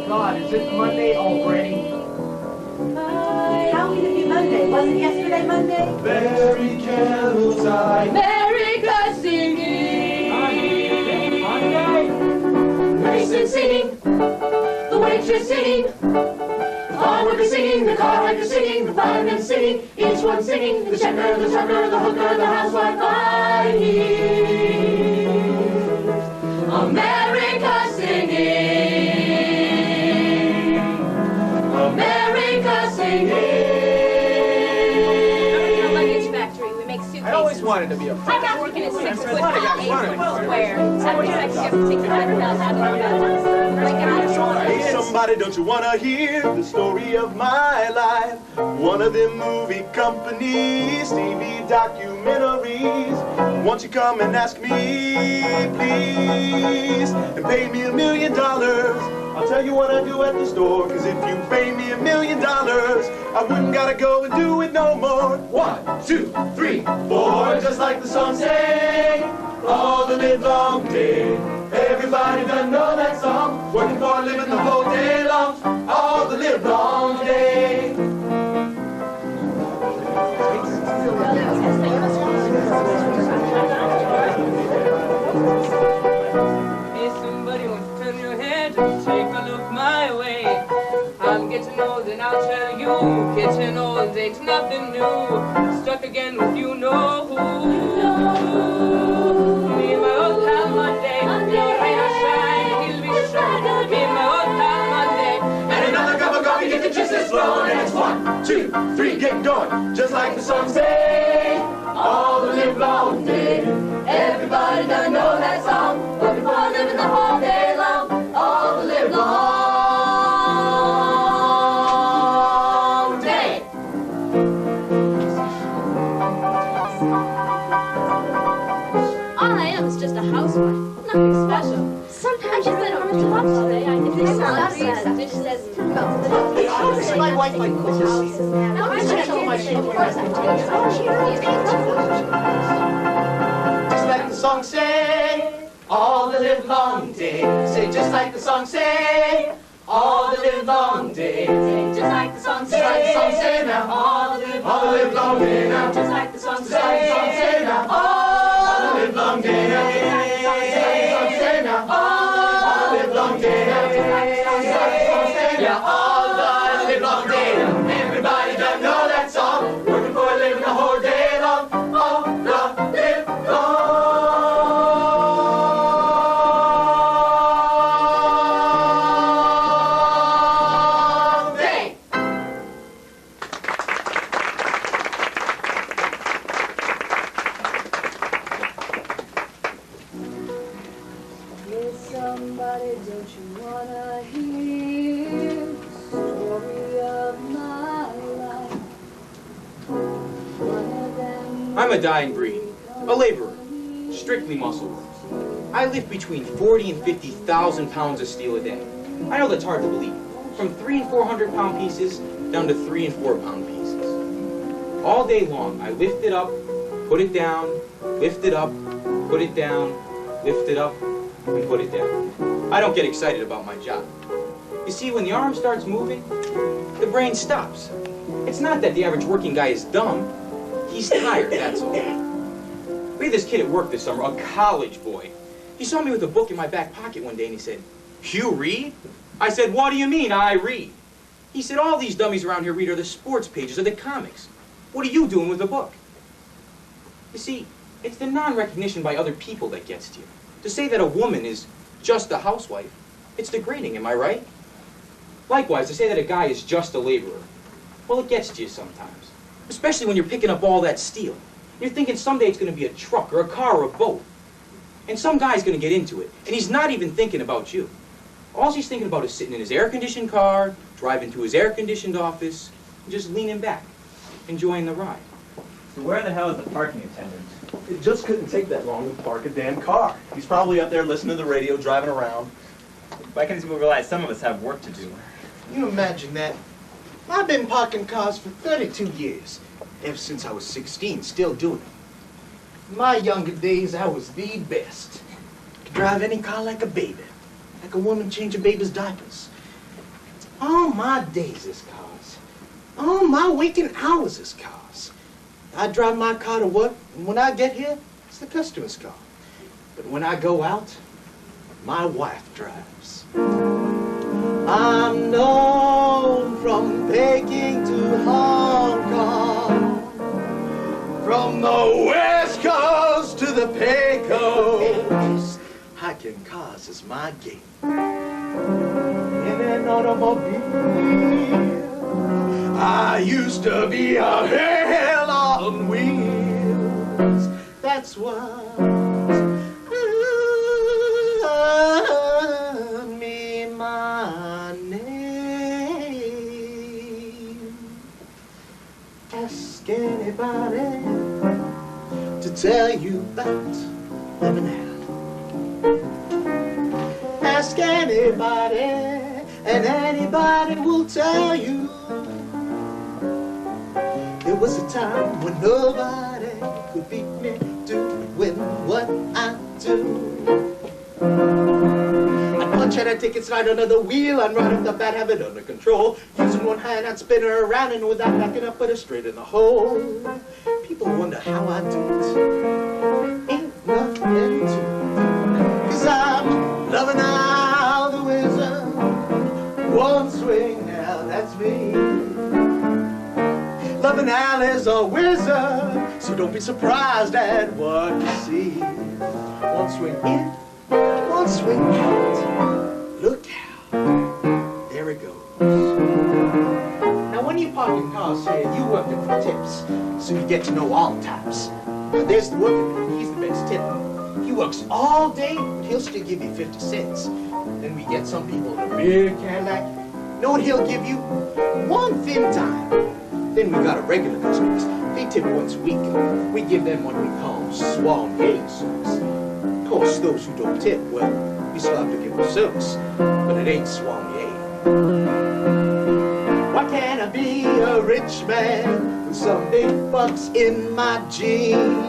God, is it Monday already? How can it be Monday? Wasn't yesterday Monday? Very candles I America singing. Monday? Mason singing, the waitress singing, the farm worker singing, the car hiker singing, the fireman singing, each one singing, the checker, the trucker, the hooker, the housewife, I hear America singing, America singing. I always wanted to be a I'm not working at 6 foot 8 square. I would expect you have to take the $100,000 out of Hey, somebody, don't you wanna hear the story of my life? One of them movie companies, TV documentaries. Won't you come and ask me, please, and pay me $1 million? I'll tell you what I do at the store, 'cause if you pay me $1 million, I wouldn't gotta go and do it no more. 1, 2, 3, 4, just like the song say, all the live long day. Everybody done know that song, working for a living the whole day long, all the live long day. Hey, somebody wants to turn your head, take a look my way. I'm getting old and I'll tell you, getting old ain't nothing new. Stuck again with you know who. Me and my old pal Monday, no rain or shine, he'll be strong. Me and my old pal Monday, And another cup of coffee, get the juices flowing, and it's 1, 2, 3, get going, just like the song say, all the live long day. Everybody done know that song, working for a living the whole day long, all the live long day. All I am is just a housewife. Nothing special. Sometimes I don't have to watch today. I think this says, dish says, My wife might cook this. Just like the song say, all the live long day. Say just like the song say, all the live long day. Just like the song Just like the song say, say now, all the All the live long day now, just like the song just like the song say, say now, all the live long day now, just like the song say now, all the live long day now, just like the song say yeah, now. all the live long day now. Everybody done know that song, working for a living the whole day long, all the live long day. somebody, don't you wanna hear the story of my life? One of them I'm a dying breed, a laborer, strictly muscle work. I lift between 40 and 50,000 pounds of steel a day. I know that's hard to believe. From 300 and 400 pound pieces down to 3 and 4 pound pieces. All day long, I lift it up, put it down, lift it up, put it down, lift it up, and put it down. I don't get excited about my job. You see, when the arm starts moving, the brain stops. It's not that the average working guy is dumb. He's tired, that's all. We had this kid at work this summer, a college boy. He saw me with a book in my back pocket one day and he said, "You read?" I said, "What do you mean, I read?" He said, "All these dummies around here read are the sports pages of the comics. What are you doing with a book?" You see, it's the non-recognition by other people that gets to you. To say that a woman is just a housewife, it's degrading, am I right? Likewise, to say that a guy is just a laborer, well, it gets to you sometimes. Especially when you're picking up all that steel. You're thinking someday it's going to be a truck or a car or a boat. And some guy's going to get into it, and he's not even thinking about you. All he's thinking about is sitting in his air-conditioned car, driving to his air-conditioned office, and just leaning back, enjoying the ride. So where the hell is the parking attendant? It just couldn't take that long to park a damn car. He's probably up there listening to the radio, driving around. Why can't people realize some of us have work to do? Can you imagine that? I've been parking cars for 32 years. Ever since I was 16, still doing it. In my younger days, I was the best. Could drive any car like a baby. Like a woman changing baby's diapers. All my days is cars. All my waking hours is cars. I drive my car to work, and when I get here, it's the customer's car. But when I go out, my wife drives. I'm known from Peking to Hong Kong, from the West Coast to the Pecos. Hiking cars is my game. In an automobile, I used to be a hell on wheels. That's what earned me my name. Ask anybody to tell you about lemonade. Ask anybody, and anybody will tell you there was a time when nobody could beat me doing what I do. I'd punch at a ticket, slide under the wheel, and run up the bad habit under control. Using one hand, I'd spin her around, and without backing up, put her straight in the hole. People wonder how I do it. Ain't nothing to it, 'cause I'm loving how the wizard. One swing now, that's me. Loving Al is a wizard, so don't be surprised at what you see. One swing in, one swing out. Look out, there it goes. Now when you park your cars here, you work it for tips, so you get to know all types. Now there's the worker, he's the best tipper. He works all day, but he'll still give you 50 cents. Then we get some people in a big Cadillac. Know what he'll give you? One thin time. Then we got a regular customers. They tip once a week. We give them what we call soiree service. Of course, those who don't tip, well, we still have to give them service. But it ain't soiree. Why can't I be a rich man with some big bucks in my jeans?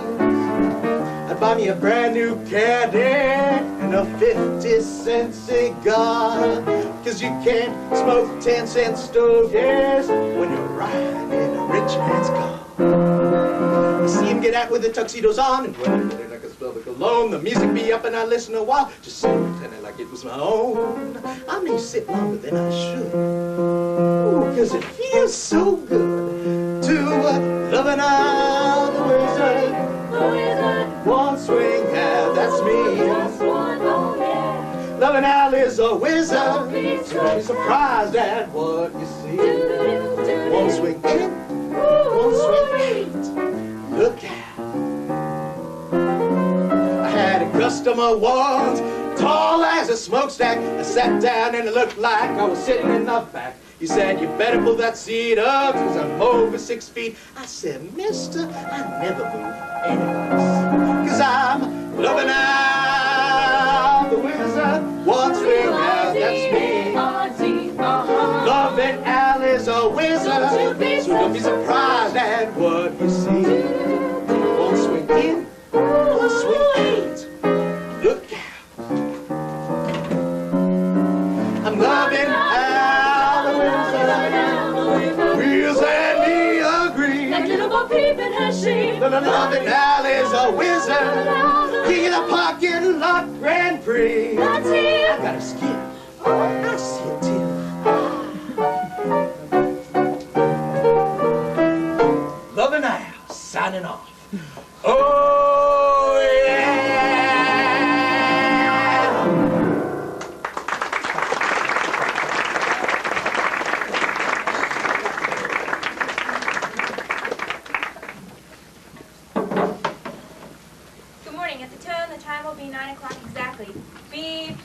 I'd buy me a brand new caddy and a 50-cent cigar. 'Cause you can't smoke 10-cent stogies when you're riding in a rich man's car. I see him get out with the tuxedos on, and when I get in, I can smell the cologne. The music be up and I listen a while, just pretending like it was my own. I may sit longer than I should, ooh, 'cause it feels so good to loving out the wizard. One swing, yeah, that's me. Loving Al is a wizard. Don't be surprised at what you see. One swing in, one swing out. Look out. I had a customer once, tall as a smokestack. I sat down and it looked like I was sitting in the back. He said, you better pull that seat up, 'cause I'm over 6 feet. I said, mister, I never move anyways, 'cause I'm loving out the wizard. One swing out, that's me. Loving Al is a wizard, so don't be surprised at what you see. One swing in, one swing out. Look out. I'm loving Al the wizard. Wheels and me agree. Like little Bo Peep and her sheep. Loving Al is a wizard. King of the parking lot Grand Prix. That's him. I got a skip. I see it too. Loving Al, signing off. Oh yeah! Good morning. At the tone, the time will be 9 o'clock exactly. Beep.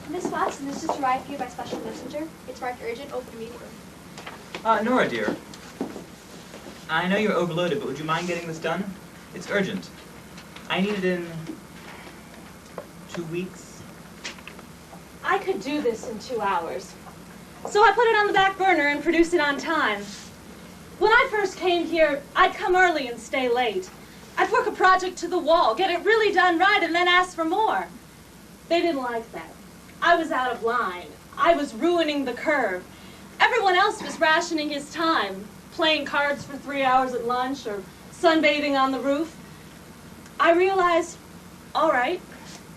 Miss Watson, this just arrived for you by special messenger. It's marked urgent, open immediately. Nora, dear. I know you're overloaded, but would you mind getting this done? It's urgent. I need it in 2 weeks. I could do this in 2 hours. So I put it on the back burner and produced it on time. When I first came here, I'd come early and stay late. I'd work a project to the wall, get it really done right, and then ask for more. They didn't like that. I was out of line. I was ruining the curve. Everyone else was rationing his time, playing cards for 3 hours at lunch or sunbathing on the roof. I realized, all right,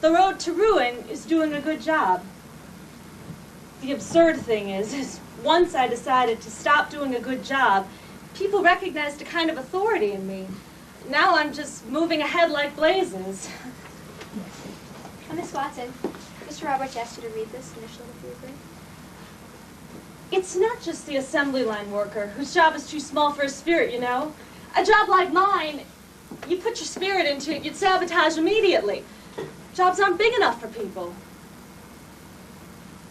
the road to ruin is doing a good job. The absurd thing is once I decided to stop doing a good job, people recognized a kind of authority in me. Now I'm just moving ahead like blazes. Miss Watson, Mr. Roberts asked you to read this initially if you agree. It's not just the assembly line worker whose job is too small for his spirit, you know. A job like mine, you put your spirit into it, you'd sabotage immediately. Jobs aren't big enough for people.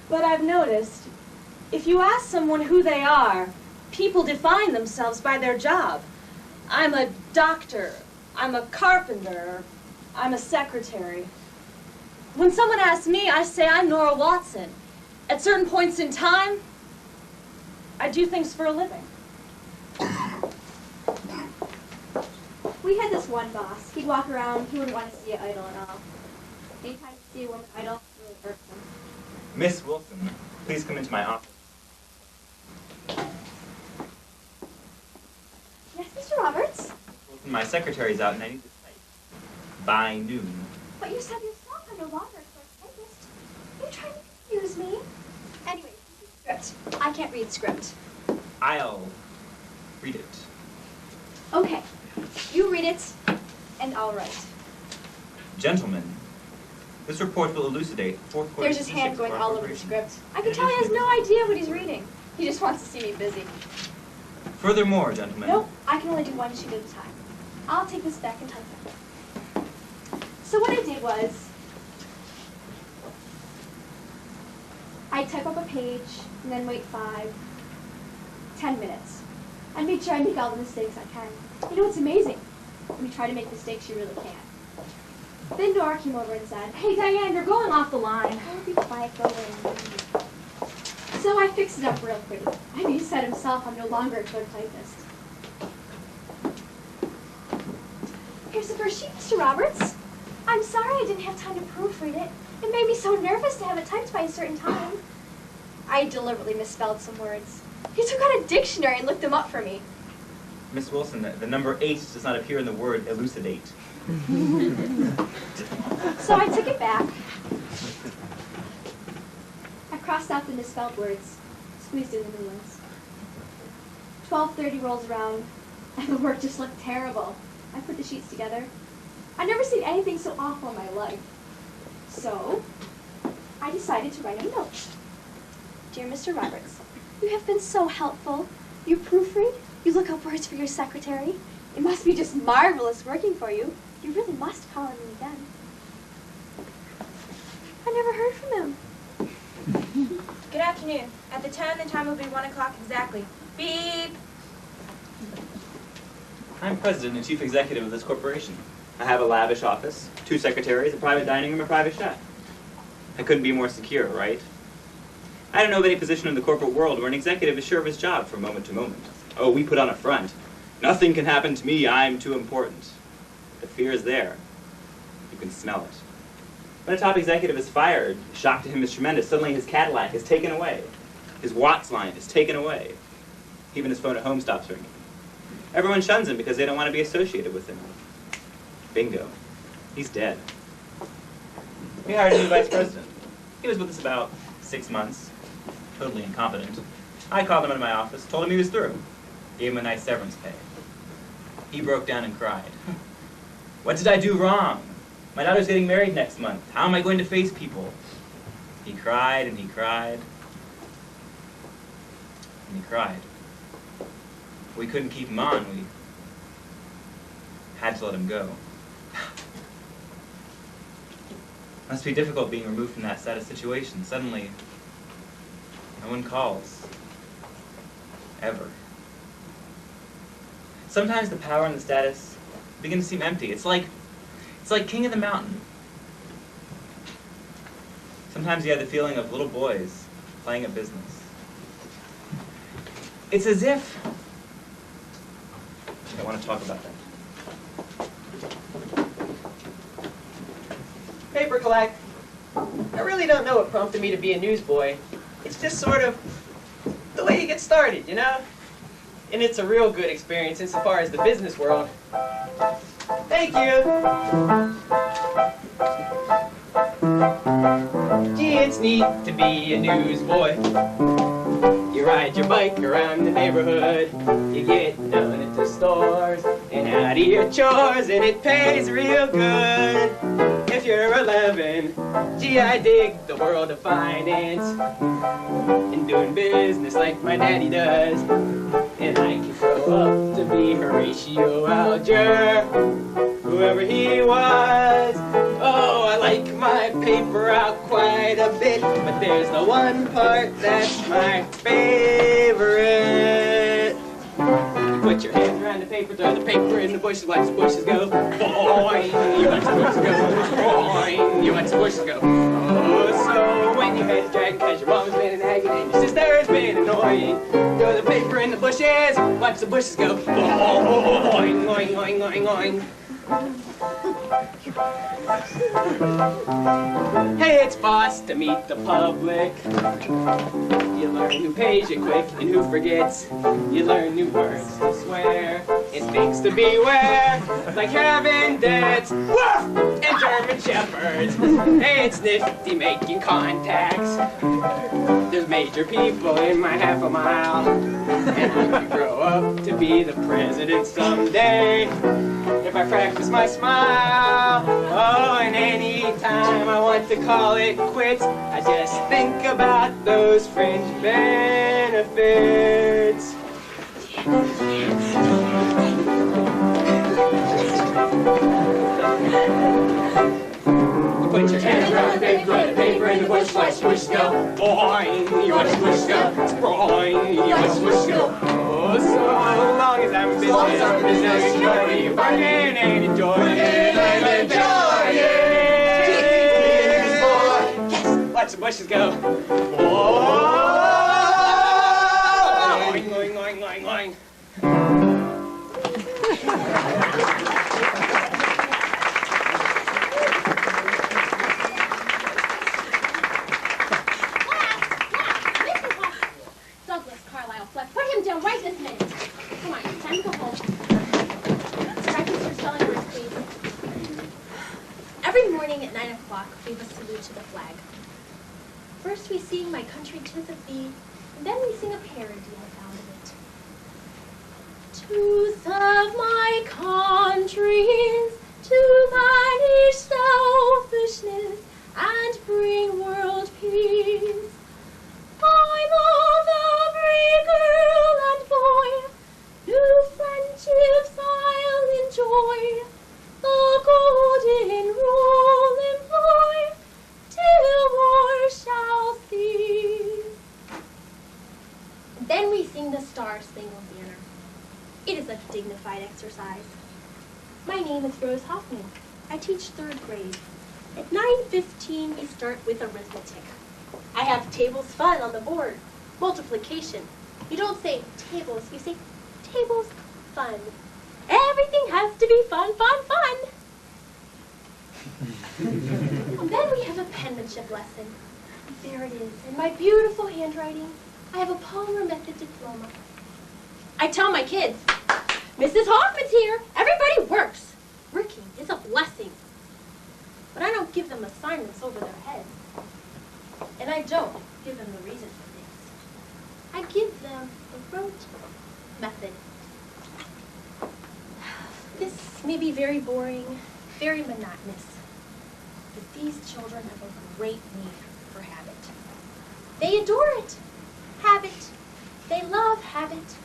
But I've noticed, if you ask someone who they are, people define themselves by their job. I'm a doctor, I'm a carpenter, I'm a secretary. When someone asks me, I say I'm Nora Watson. At certain points in time, I do things for a living. We had this one boss. He'd walk around, he wouldn't want to see an idol at all. Anytime you see a woman idol, it really irks him. Miss Wilson, please come into my office. Yes, Mr. Roberts? Wilson, my secretary's out and I need to type by noon. But you said yourself I'm no longer a typist. You're trying to confuse me. Anyway, script. I can't read script. I'll read it. Okay. You read it, and I'll write. Gentlemen, this report will elucidate fourth quarter. There's his hand going all over the script. I can tell he has no idea what he's reading. He just wants to see me busy. Furthermore, gentlemen. Nope, I can only do one sheet at a time. I'll take this back and type it. So what I did was, I'd type up a page and then wait 10 minutes. I'd make sure I make all the mistakes I can. You know, it's amazing. When you try to make mistakes, you really can't. Then Nora came over and said, Hey, Diane, you're going off the line. "Oh, be quiet, go away." So I fixed it up real pretty. And he said himself, I'm no longer a good typist. Here's the first sheet, Mr. Roberts. I'm sorry I didn't have time to proofread it. It made me so nervous to have it typed by a certain time. I deliberately misspelled some words. He took out a dictionary and looked them up for me. Miss Wilson, the number 8 does not appear in the word elucidate. So I took it back. I crossed out the misspelled words, squeezed in the new ones. 12:30 rolls around, and the work just looked terrible. I put the sheets together. I've never seen anything so awful in my life. So, I decided to write a note. Dear Mr. Roberts, you have been so helpful. You proofread, you look up words for your secretary. It must be just marvelous working for you. You really must call on me again. I never heard from him. Good afternoon. At the time will be 1 o'clock exactly. Beep! I'm president and chief executive of this corporation. I have a lavish office, 2 secretaries, a private dining room, a private chef. I couldn't be more secure, right? I don't know of any position in the corporate world where an executive is sure of his job from moment to moment. Oh, we put on a front. Nothing can happen to me, I'm too important. The fear is there. You can smell it. When a top executive is fired, the shock to him is tremendous. Suddenly his Cadillac is taken away. His Watts line is taken away. Even his phone at home stops ringing. Everyone shuns him because they don't want to be associated with him. Bingo. He's dead. We hired a new vice president. He was with us about 6 months. Totally incompetent. I called him into my office, told him he was through. Gave him a nice severance pay. He broke down and cried. What did I do wrong? My daughter's getting married next month. How am I going to face people? He cried and he cried. And he cried. We couldn't keep him on. We had to let him go. Must be difficult being removed from that status situation. Suddenly, no one calls. Ever. Sometimes the power and the status begin to seem empty. It's like king of the mountain. Sometimes you have the feeling of little boys playing a business. It's as if... I want to talk about that. Paper collect. I really don't know what prompted me to be a newsboy. It's just sort of the way you get started, you know? And it's a real good experience insofar as the business world. Thank you. Gee, it's neat to be a newsboy. You ride your bike around the neighborhood. You get known at the stores and out of your chores, and it pays real good. If you're 11, gee, I dig the world of finance and doing business like my daddy does. And I can grow up to be Horatio Alger, whoever he was. Oh, I like my paper out quite a bit, but there's the one part that's my favorite. You put your hands around the paper, throw the paper in the bushes, watch the bushes go. Boing, you watch the bushes go. Boing, you watch the bushes go. Oh, so when you had to drag cause your mom's been nagging and your sister's been annoying, throw the paper in the bushes, watch the bushes go. Boing, boing, boing, boing, boing. Hey, it's boss to meet the public. You learn who pays you quick and who forgets. You learn new words to swear and things to beware, like having debts, woof, and German shepherds. Hey, it's nifty making contacts. There's major people in my half a mile, and I could grow up to be the president someday if I practice my smile. Oh, and any time I want to call it quits, I just think about those fringe benefits. You put your hands around the paper in the bush, watch the bush go. Boing, you watch the bush go. Boing, you watch the bush go. Oh, so long as I'm busy, you bargain and enjoy it. Watch the bushes go. Boing, boing, boing, boing, boing. Put him down right this minute. Come on, time to go home. Practice your spelling words, please. Every morning at 9 o'clock, we have a salute to the flag. First we sing My Country 'Tis of Thee, and then we sing a parody I found of it. To serve my country is to banish selfishness and bring world peace. I love every girl and boy, new friendships I'll enjoy, the golden rule employ, till war shall cease. Then we sing the Star-Spangled Banner. It is a dignified exercise. My name is Rose Hoffman. I teach 3rd grade. At 9:15 we start with arithmetic. I have tables fun on the board. Multiplication. You don't say tables, you say tables fun. Everything has to be fun, fun, fun. And then we have a penmanship lesson. There it is, in my beautiful handwriting. I have a Palmer Method diploma. I tell my kids, Mrs. Hoffman's here. Everybody works. Working is a blessing. But I don't give them assignments over their heads. And I don't give them the reason for things. I give them the rote method. This may be very boring, very monotonous, but these children have a great need for habit. They adore it. Habit. They love habit.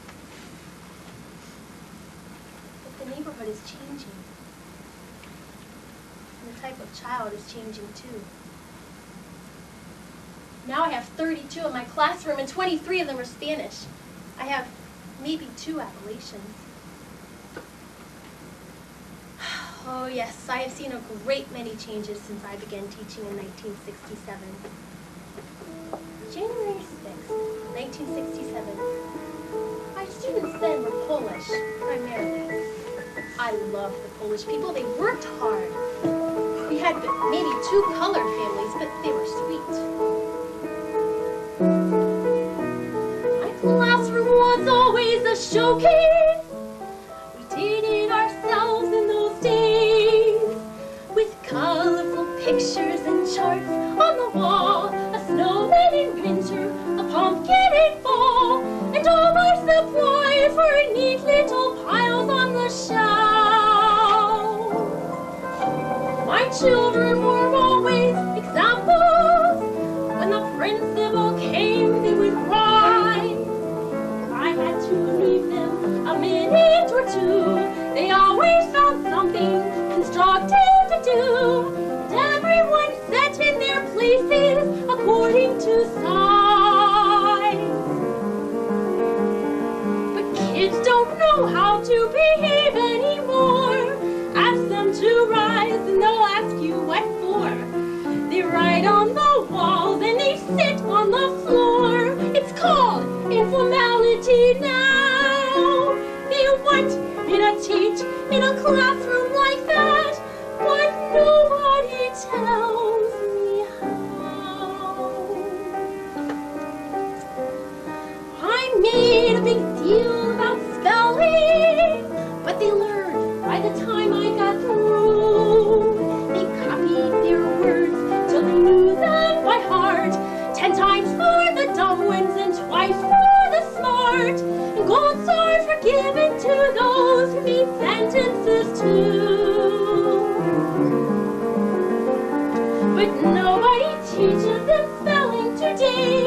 But the neighborhood is changing. And the type of child is changing too. Now I have 32 in my classroom and 23 of them are Spanish. I have maybe 2 Appalachians. Oh yes, I have seen a great many changes since I began teaching in 1967. January 6th, 1967. My students then were Polish, primarily. I love the Polish people. They worked hard. We had maybe 2 colored families, but they were sweet. My classroom was always a showcase. We did it ourselves in those days, with colorful pictures and charts on the wall, a snowman in winter, a pumpkin in fall, and all our supplies were in neat little piles on the shelf. My children were always examples. When the principal came, they would rhyme. If I had to leave them a minute or two, they always found something constructive to do. And everyone sat in their places according to size. But kids don't know how to behave anymore. Ask them to rise and they'll ask you what for. They write on the walls and they sit on the floor. It's called informality now. They want me to teach in a classroom like that, but nobody tells me how. I made a big deal about spelling, but they learned by the time I got through. They copied their words till they knew them by heart. 10 times for the dumb ones and twice for the smart. And gold stars were given to those who made sentences too. But nobody teaches them spelling today.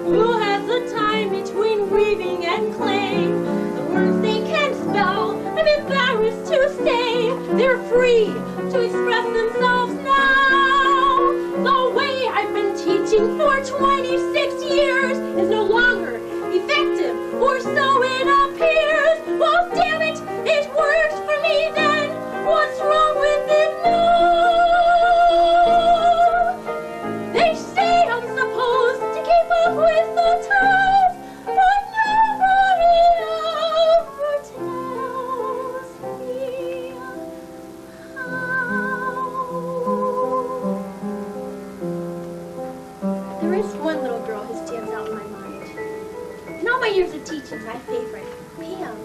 Who has the time between weaving and clay? The words they can spell, I'm embarrassed to say, they're free to express themselves now. The way I've been teaching for 26 years is no longer effective, or so it appears. Well, damn it, it worked for me then. What's wrong with it now? They say I'm supposed to keep up with the times, but nobody ever tells me how. There is one little girl who stands out in my mind. In all my years of teaching, my favorite, Pam.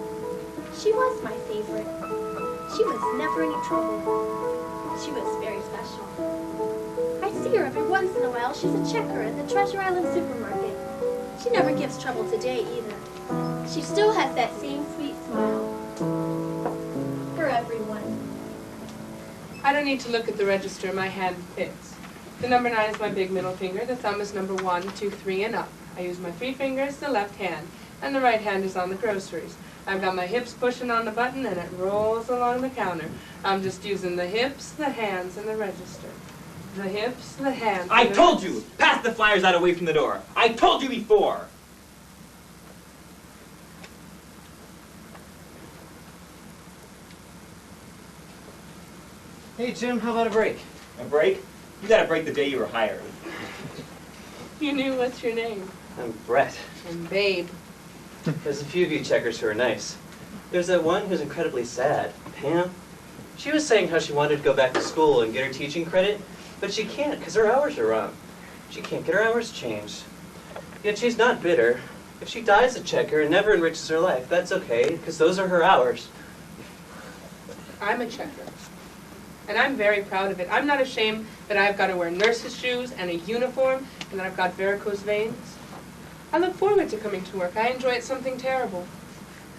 She was my favorite. She was never any trouble. She was very special. I see her every once in a while. She's a checker at the Treasure Island supermarket. She never gives trouble today either. She still has that same sweet smile. For everyone. I don't need to look at the register. My hand fits. The number 9 is my big middle finger. The thumb is number 1, 2, 3, and up. I use my 3 fingers, the left hand, and the right hand is on the groceries. I've got my hips pushing on the button, and it rolls along the counter. I'm just using the hips, the hands, and the register. The hips, the hands. I told you! Pass the flyers out away from the door. I told you before! Hey, Jim, how about a break? A break? You got a break the day you were hired. You knew what's your name. I'm Brett. And Babe. There's a few of you checkers who are nice. There's that one who's incredibly sad, Pam. She was saying how she wanted to go back to school and get her teaching credit, but she can't because her hours are wrong. She can't get her hours changed. Yet she's not bitter. If she dies a checker and never enriches her life, that's okay, because those are her hours. I'm a checker. And I'm very proud of it. I'm not ashamed that I've got to wear nurse's shoes and a uniform and that I've got varicose veins. I look forward to coming to work. I enjoy it something terrible.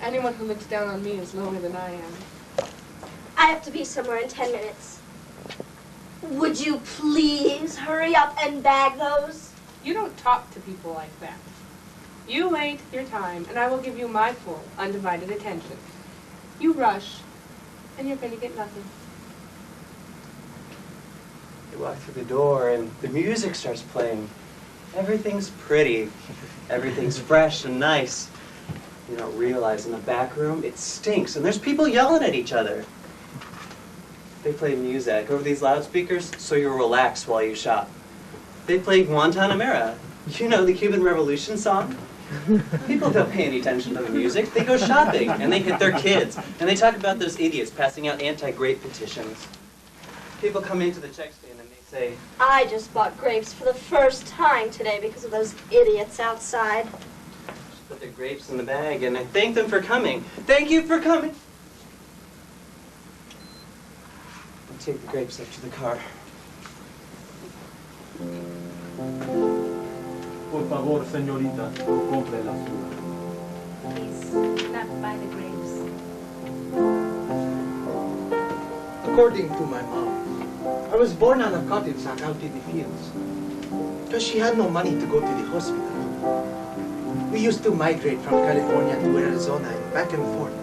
Anyone who looks down on me is lower than I am. I have to be somewhere in 10 minutes. Would you please hurry up and bag those? You don't talk to people like that. You wait your time, and I will give you my full, undivided attention. You rush, and you're going to get nothing. You walk through the door and the music starts playing. Everything's pretty. Everything's fresh and nice. You don't realize in the back room it stinks and there's people yelling at each other. They play music over these loudspeakers so you'll relax while you shop. They play Guantanamera. You know, the Cuban Revolution song? People don't pay any attention to the music. They go shopping and they hit their kids and they talk about those idiots passing out anti-grape petitions. People come into the check stand and they say, I just bought grapes for the first time today because of those idiots outside. just put their grapes in the bag, and I thank them for coming. Thank you for coming. I'll take the grapes up to the car. Por favor, señorita, no compre la suya. Please, not buy the grapes. According to my mom, I was born on a cotton sack out in the fields. Because she had no money to go to the hospital. We used to migrate from California to Arizona and back and forth.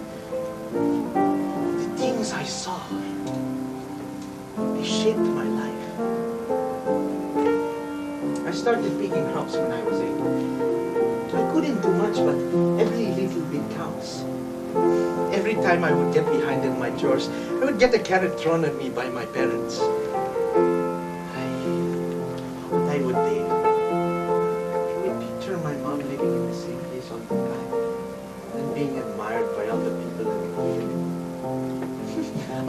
The things I saw, they shaped my life. I started picking crops when I was 8. I couldn't do much, but every little bit counts. Every time I would get behind in my chores, I would get a carrot thrown at me by my parents. I would picture my mom living in the same place all the time and being admired by all the people in the community.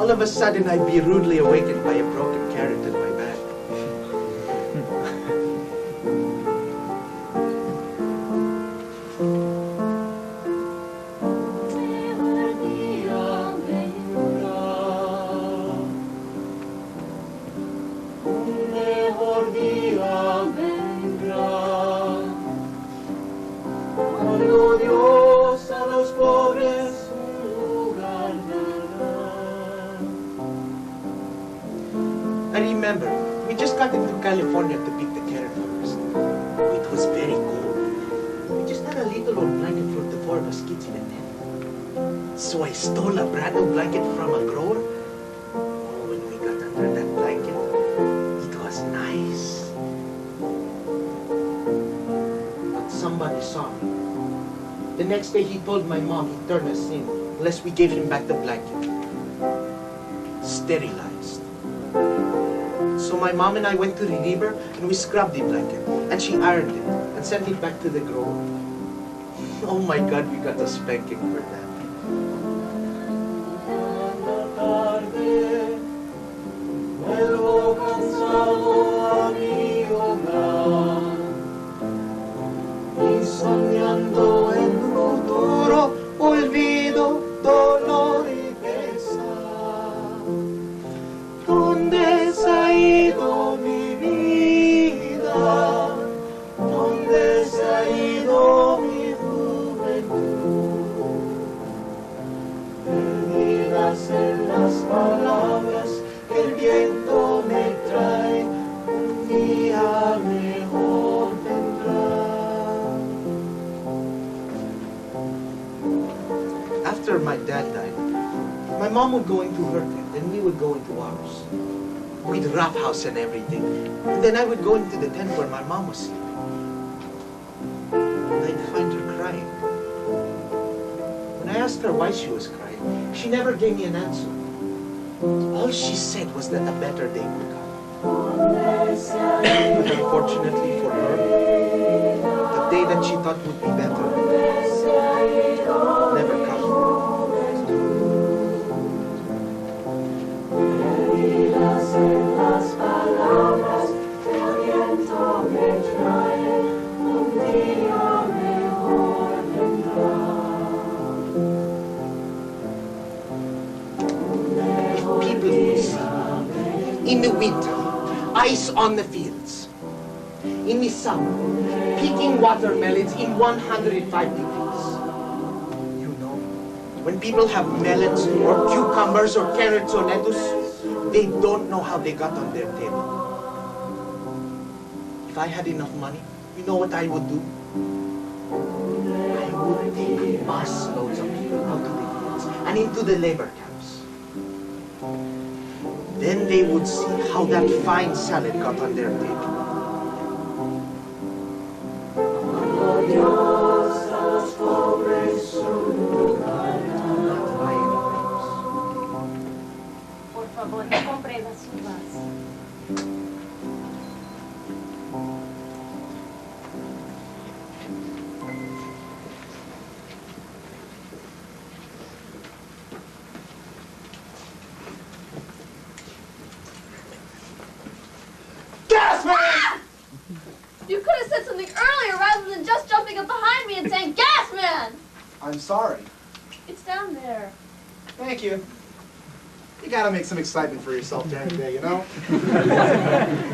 All of a sudden, I'd be rudely awakened by a broken carrot in my back. I remember, we just got into California to pick the carrot harvest. It was very cold. We just had a little old blanket for the 4 of us kids in a tent. So I stole a brand new blanket from a grower. Oh, when we got under that blanket, it was nice. But somebody saw me. The next day he told my mom he'd turn us in unless we gave him back the blanket. Sterilized. So my mom and I went to the river and we scrubbed the blanket and she ironed it and sent it back to the grower. Oh my God, we got a spanking for that. Soñando el futuro, olvido, dolor y pesar. ¿Dónde se ha ido mi vida? ¿Dónde se ha ido mi juventud? Perdidas en las palabras que el viento me trae, un día mejor vendrá. After my dad died, my mom would go into her tent, and we would go into ours. We'd roughhouse and everything. And then I would go into the tent where my mom was sleeping. And I'd find her crying. When I asked her why she was crying, she never gave me an answer. All she said was that a better day would come. But unfortunately for her, the day that she thought would be better never come. People will see in the winter, ice on the fields. In the summer, picking watermelons in 105 degrees. You know, when people have melons or cucumbers or carrots or lettuce, they don't know how they got on their table. If I had enough money, you know what I would do? I would take bus loads of people out to the fields and into the labor camps. Then they would see how that fine salad got on their table. Por favor, no compre las uvas. would have said something earlier rather than just jumping up behind me and saying, "Gas man!" I'm sorry. It's down there. Thank you. You gotta make some excitement for yourself during the day, you know?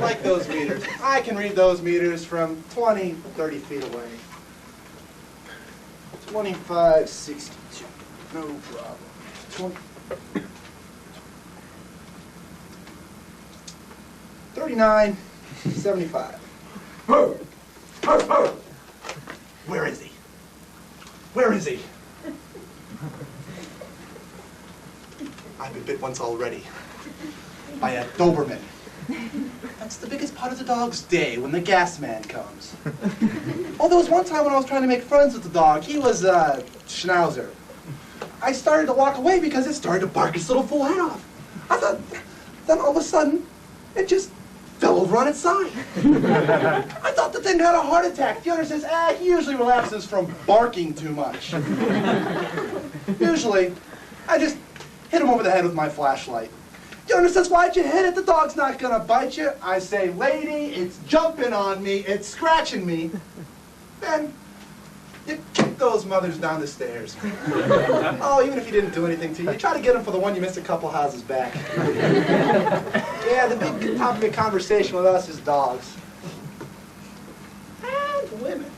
Like those meters. I can read those meters from 20, 30 feet away. 25, 62. No problem. 20. 39, 75. Where is he? Where is he? I've been bit once already by a Doberman. That's the biggest part of the dog's day, when the gas man comes. Oh, there was one time when I was trying to make friends with the dog. He was a Schnauzer. I started to walk away because it started to bark its little full head off. I thought, then all of a sudden, it just fell over on its side. I thought the thing had a heart attack. The owner says, he usually relapses from barking too much. Usually, I just hit him over the head with my flashlight. The owner says, why'd you hit it? The dog's not gonna bite you. I say, lady, it's jumping on me, it's scratching me. Then, you kick those mothers down the stairs. Oh, even if you didn't do anything to you, you try to get them for the one you missed a couple houses back. Yeah, the big topic of conversation with us is dogs. And women.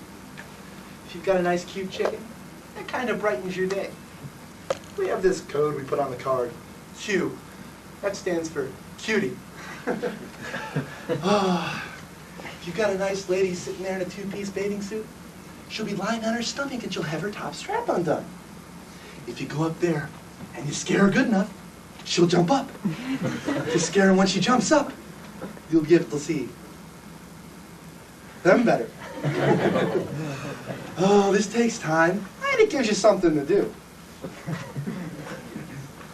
If you've got a nice, cute chicken, that kind of brightens your day. We have this code we put on the card, Q. That stands for cutie. If you've got a nice lady sitting there in a two-piece bathing suit, she'll be lying on her stomach and you'll have her top strap undone. If you go up there and you scare her good enough, she'll jump up. If you scare her when she jumps up, you'll be able to see them better. Oh, this takes time, and it gives you something to do.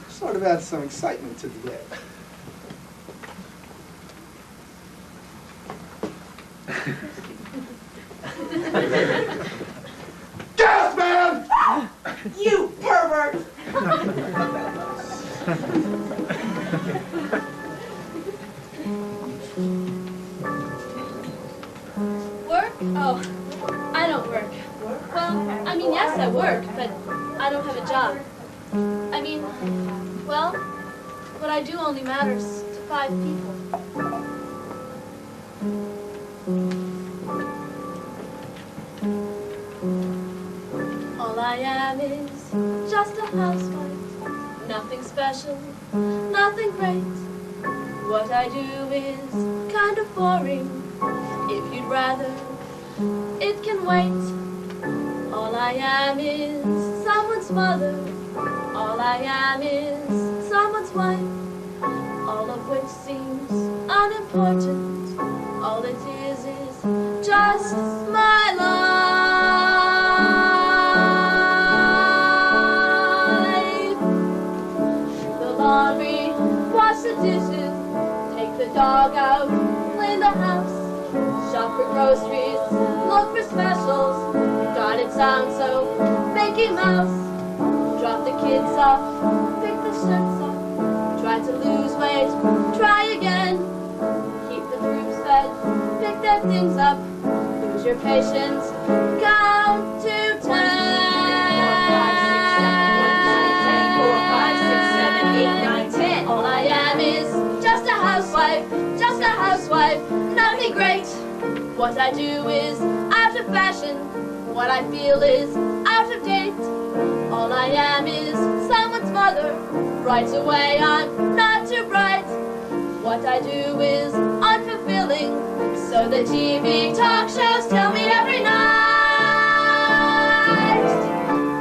Sort of adds some excitement to the day. Gas man! You pervert! Work? Oh, I don't work. Well, I mean, yes, I work, but I don't have a job. I mean, well, what I do only matters to 5 people. All I am is just a housewife, nothing special, nothing great. What I do is kind of boring, if you'd rather, it can wait. All I am is someone's mother, all I am is someone's wife, all of which seems unimportant. All it is just my life. The laundry, wash the dishes, take the dog out, clean the house, shop for groceries, look for specials. God, it sounds so Mickey Mouse. Drop the kids off, pick the shirts up, try to lose weight, try again. Keep the troops fed, pick their things up, lose your patience, count to 10. 4, 5, 6, 7, 8, 9, 10. All I am is just a housewife, nothing great. What I do is out of fashion, what I feel is out of date. All I am is someone's mother. Right away I'm not too bright. What I do is unfulfilling, so the TV talk shows tell me every night.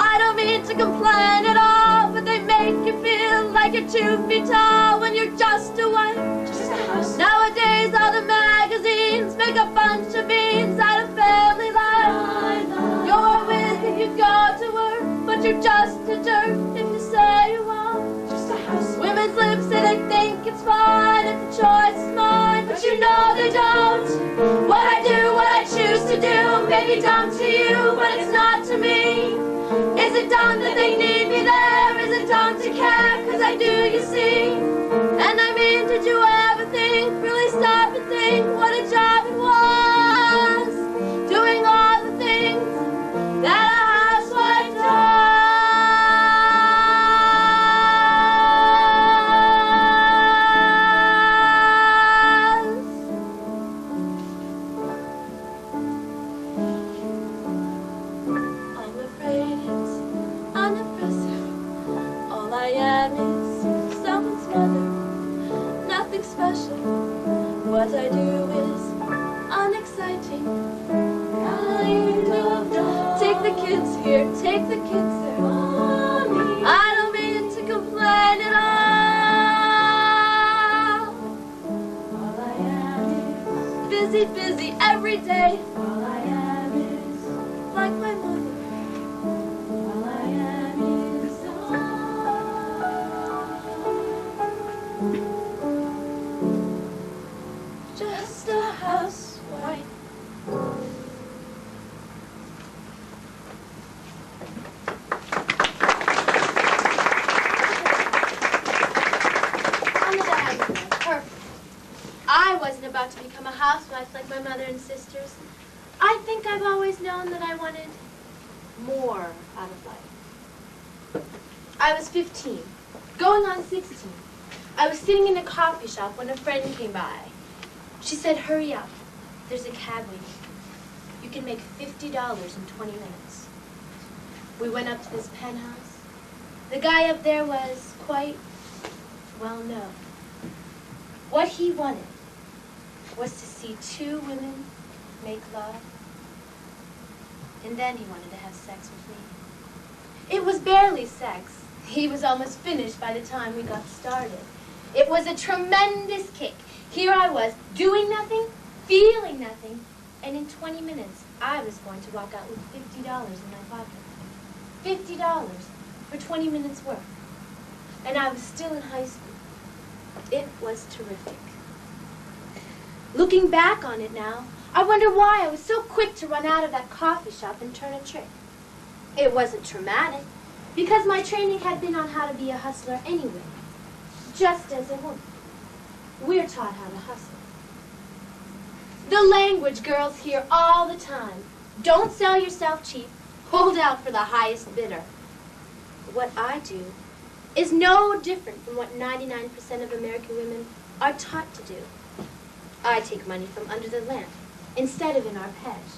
I don't mean to complain at all, but they make you feel like you're 2 feet tall when you're just a wife. Nowadays all the magazines make a bunch of beans out of family life. You're with if you go to work, but you're just a jerk if you say you won't. Just a house. Women's lips say they think it's fine if the choice is mine, but you know they don't. What I do, what I choose to do, may be dumb to you, but it's not to me. Is it dumb that they need me there? Is it dumb to care? Cause I do, you see. And I mean, did you ever think, really stop and think what a job it was? every day. All I am is like my mother. All I am is just a housewife. I wasn't about to become a housewife like my mother and sisters. I think I've always known that I wanted more out of life. I was 15, going on 16. I was sitting in a coffee shop when a friend came by. She said, "Hurry up, there's a cab waiting. You can make $50 in 20 minutes. We went up to this penthouse. The guy up there was quite well known. What he wanted was to see two women make love, and then he wanted to have sex with me. It was barely sex. He was almost finished by the time we got started. It was a tremendous kick. Here I was, doing nothing, feeling nothing, and in 20 minutes, I was going to walk out with $50 in my pocket. $50 for 20 minutes work. And I was still in high school. It was terrific. Looking back on it now, I wonder why I was so quick to run out of that coffee shop and turn a trick. It wasn't traumatic, because my training had been on how to be a hustler anyway, just as a woman. We're taught how to hustle. The language girls hear all the time. Don't sell yourself cheap. Hold out for the highest bidder. What I do is no different from what 99% of American women are taught to do. I take money from under the lamp instead of in arpege.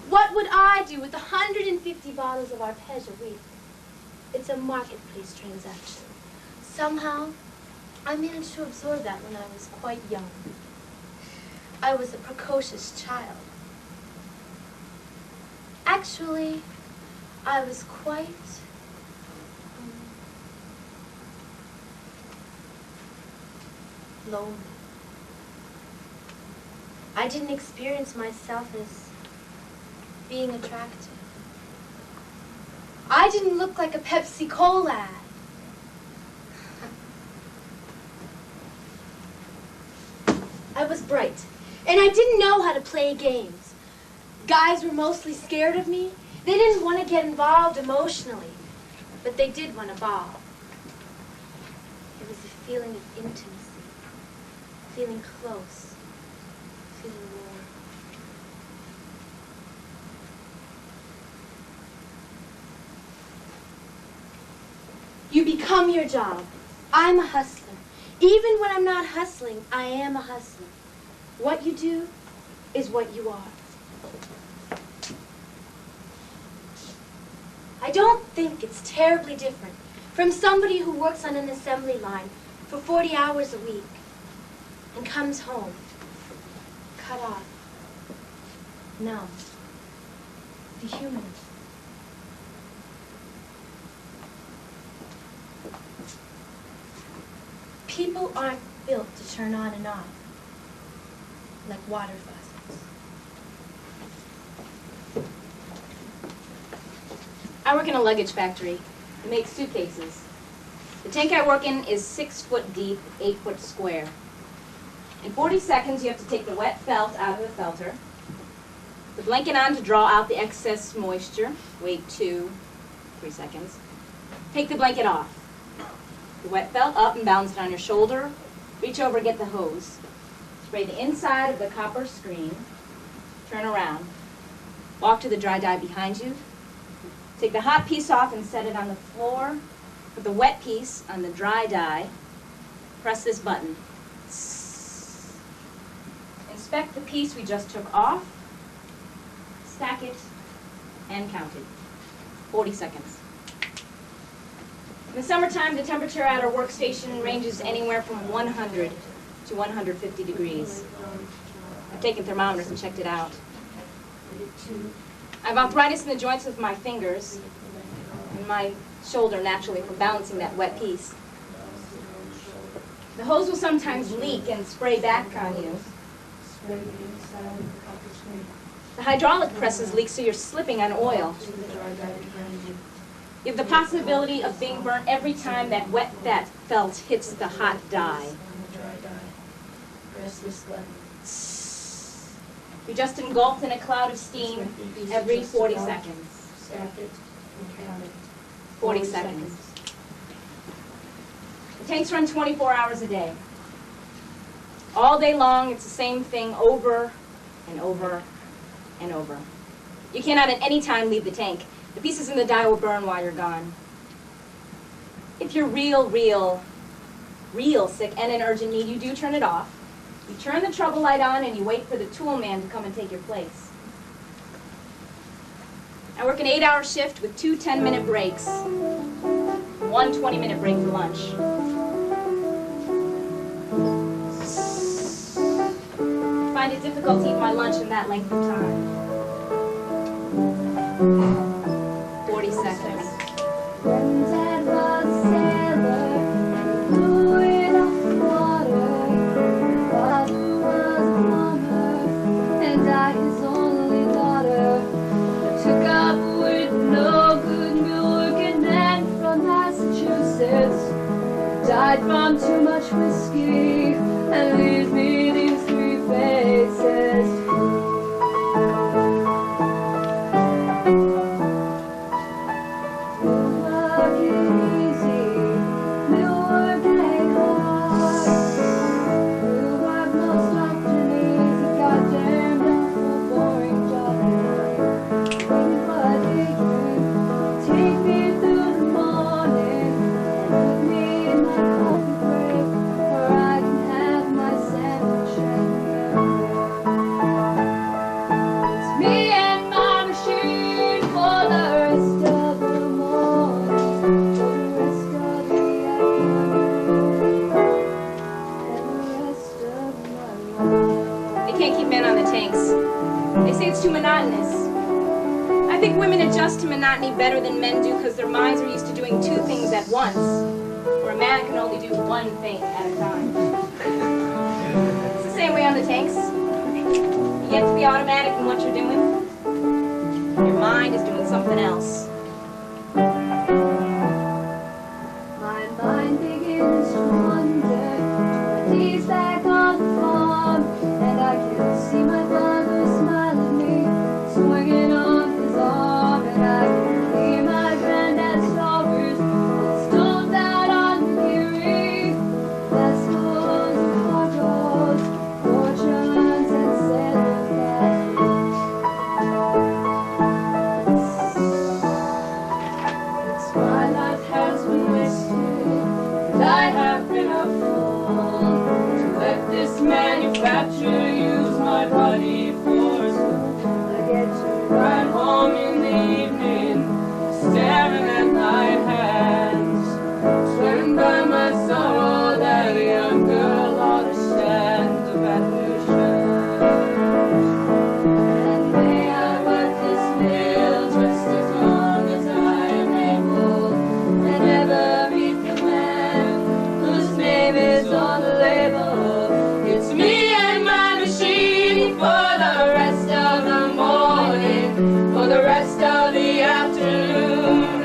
What would I do with 150 bottles of arpege a week? It's a marketplace transaction. Somehow, I managed to absorb that when I was quite young. I was a precocious child. Actually, I was quite lonely. I didn't experience myself as being attractive. I didn't look like a Pepsi Cola ad. I was bright, and I didn't know how to play games. Guys were mostly scared of me. They didn't want to get involved emotionally, but they did want to ball. It was a feeling of intimacy, feeling close, feeling warm. You become your job. I'm a hustler. Even when I'm not hustling, I am a hustler. What you do is what you are. I don't think it's terribly different from somebody who works on an assembly line for 40 hours a week and comes home cut off, numb, dehumanized. People aren't built to turn on and off like water faucets. I work in a luggage factory. We make suitcases. The tank I work in is 6 foot deep, 8 foot square. In 40 seconds, you have to take the wet felt out of the felter, the blanket on to draw out the excess moisture. Wait 2, 3 seconds. Take the blanket off. The wet felt up and balance it on your shoulder. Reach over and get the hose. Spray the inside of the copper screen. Turn around. Walk to the dry dye behind you. Take the hot piece off and set it on the floor. Put the wet piece on the dry dye. Press this button. Inspect the piece we just took off. Stack it and count it. 40 seconds. In the summertime, the temperature at our workstation ranges anywhere from 100 to 150 degrees. I've taken thermometers and checked it out. I have arthritis in the joints of my fingers and my shoulder naturally from balancing that wet piece. The hose will sometimes leak and spray back on you. The hydraulic presses leak, so you're slipping on oil. You have the possibility of being burnt every time that wet fat felt hits the hot dye. You're just engulfed in a cloud of steam every 40 seconds. 40 seconds. The tanks run 24 hours a day. All day long, it's the same thing over and over and over. You cannot at any time leave the tank. The pieces in the dye will burn while you're gone. If you're real sick and in urgent need, you do turn it off. You turn the trouble light on and you wait for the tool man to come and take your place. I work an 8-hour shift with 2 10-minute breaks, 1 20-minute break for lunch. I find it difficult to eat my lunch in that length of time. 40 seconds. When Dad was a sailor and he blew it off the water, Father was a farmer and I his only daughter. I took up with no good milk and man from Massachusetts. Died from too much whiskey and leaves me these 3 faces. Too monotonous. I think women adjust to monotony better than men do because their minds are used to doing 2 things at once, where a man can only do 1 thing at a time. It's the same way on the tanks. You get to be automatic in what you're doing. Your mind is doing something else. My mind begins to wander, days back on the farm, and I can see my father smile at me, swinging off his arm, and I can hear my granddad's stories, stones out on the Erie, vessels and cargoes, fortunes and sailors' It's my life has been wasted, and I have been a fool to let this manufacturer use my body for school. I get to ride home in the evening, staring at my hands, swearing by my sorrow that a young girl ought to stand a better chance. And may I work this mill just as long as I am able, and never meet the man whose name is on the label. It's me and my machine for the rest of the morning, for the rest of the afternoon,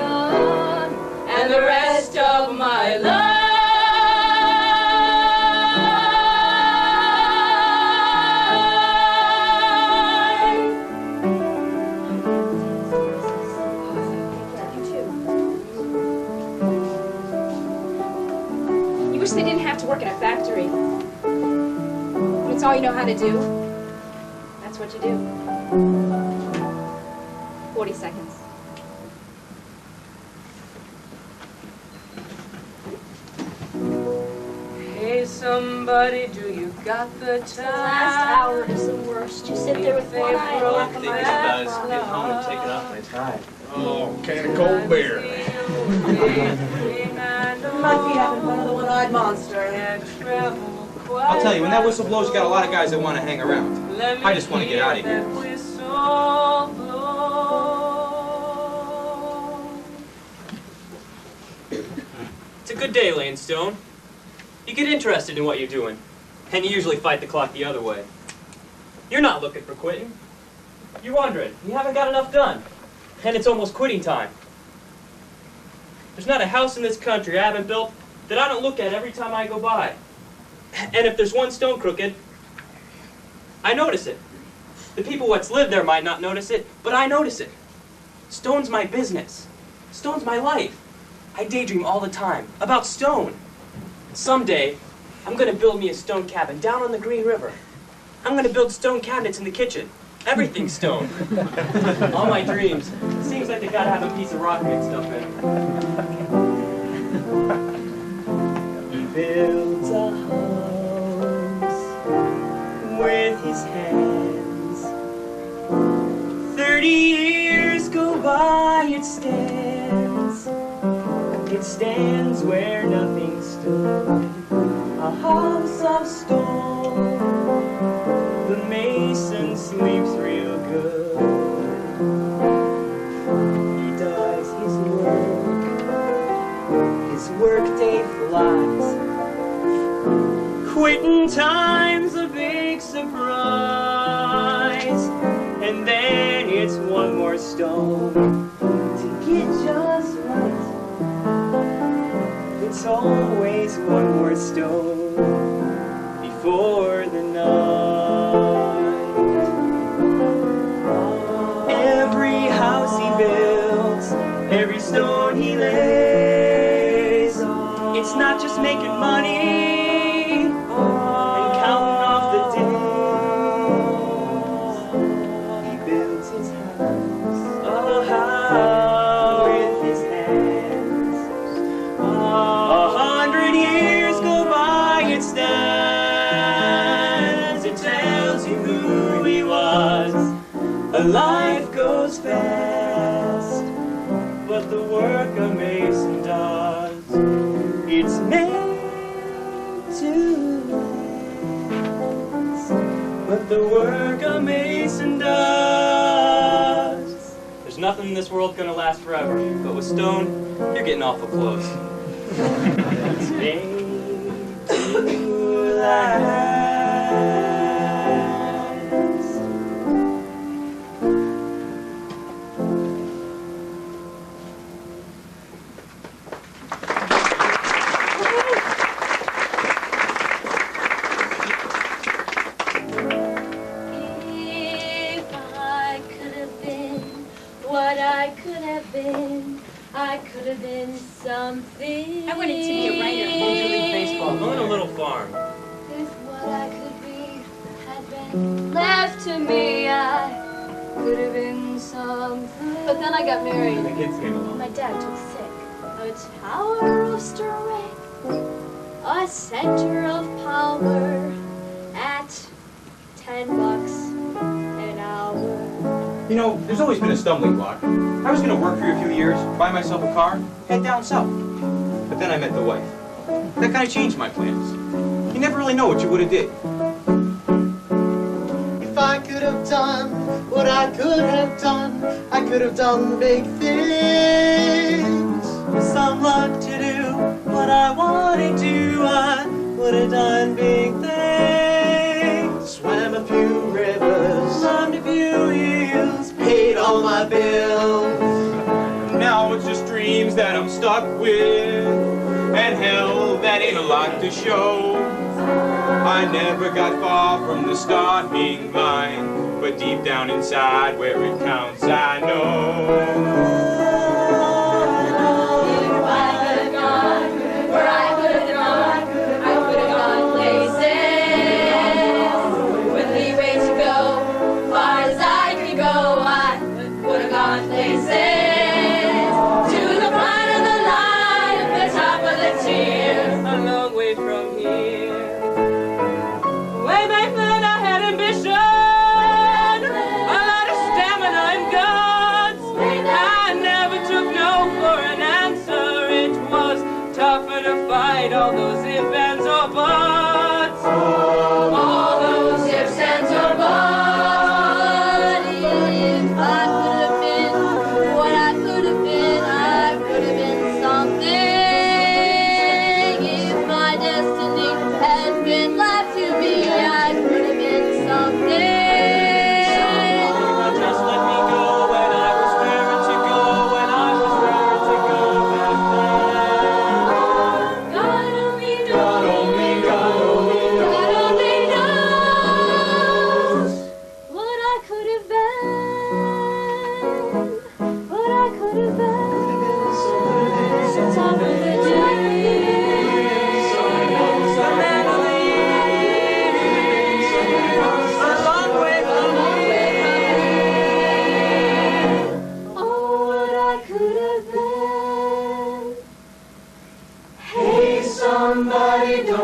and the rest of my life. You wish they didn't have to work in a factory. When it's all you know how to do, that's what you do. 40 seconds. Hey, somebody, do you got the time? The last hour is the worst. You sit there with one eye and walk on my Guys, get home and take it off my tie. Oh, can of cold beer. Might be having one of the one-eyed monster. I'll tell you, when that whistle blows, you got a lot of guys that want to hang around. I just want to get out of here. It's a good day, Lane Stone. You get interested in what you're doing, and you usually fight the clock the other way. You're not looking for quitting. You're wondering, you haven't got enough done. And it's almost quitting time. There's not a house in this country I haven't built that I don't look at every time I go by. And if there's one stone crooked, I notice it. The people what's lived there might not notice it, but I notice it. Stone's my business. Stone's my life. I daydream all the time about stone. Someday, I'm going to build me a stone cabin down on the Green River. I'm going to build stone cabinets in the kitchen. Everything's stone. All my dreams. It seems like they got to have a piece of rock mixed up in them. He builds a house with his hands. 30 years go by, it stands. It stands where nothing stood. A house of stone. The mason sleeps real good. He does his work day flies. Quitting time's a big surprise. And then it's one more stone to get just right. It's always one more stone before the night. Every house he builds, every stone he lays, it's not just making money and counting off the days. He builds his house, a house with his hands. 100 years go by, it stands. It tells you who he was. A life goes fast, but the work a mason does, it's meant to last. But the work a mason does. There's nothing in this world gonna last forever, but with stone, you're getting awful close. It's made to last. If I could have been what I could have been, I could have been something. I wanted to be a writer. Major League Baseball, own a little farm. If what I could be had been left to me, I could have been something. But then I got married. The kids came along. My dad took sick. A tower of strength, a center of power at $10 an hour. You know, there's always been a stumbling block. I was going to work for a few years, buy myself a car, head down south. But then I met the wife. That kind of changed my plans. You never really know what you would have did. If I could have done what I could have done, I could have done big things. With some luck to do what I wanted to, I would have done big things. Swam a few rivers, Climbed a few hills, paid all my bills. Now it's just dreams that I'm stuck with, and hell, that ain't a lot to show. I never got far from the starting line, but deep down inside where it counts, I know. If I could have gone where I could have gone, I could have gone places with leeway to go. Far as I could go, I would have gone places to the front of the line, the top of the tier. A long way from here. Way back then I had ambition, a lot of stamina and guts. I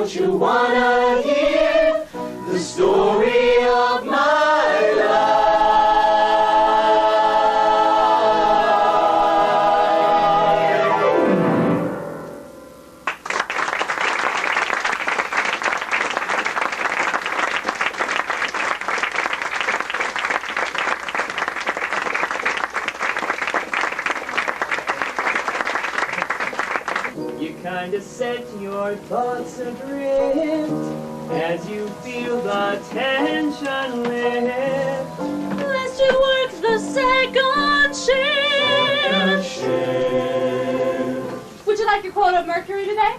Don't you wanna hear the story of my life? You kinda set your thoughts adrift as you feel the tension lift. Lest you work the second shift. Would you like your quota of mercury today?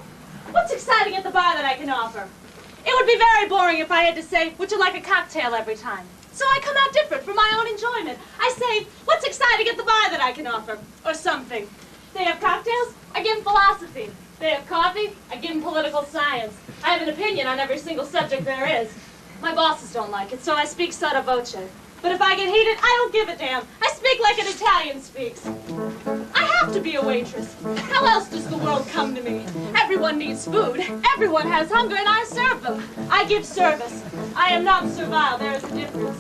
What's exciting at the bar that I can offer? It would be very boring if I had to say, would you like a cocktail every time? So I come out different for my own enjoyment. I say, what's exciting at the bar that I can offer? Or something. They have cocktails, I give them philosophy. They have coffee, I give them political science. I have an opinion on every single subject there is. My bosses don't like it, so I speak sotto voce. But if I get heated, I don't give a damn. I speak like an Italian speaks. I have to be a waitress. How else does the world come to me? Everyone needs food. Everyone has hunger, and I serve them. I give service. I am not servile. There is a difference.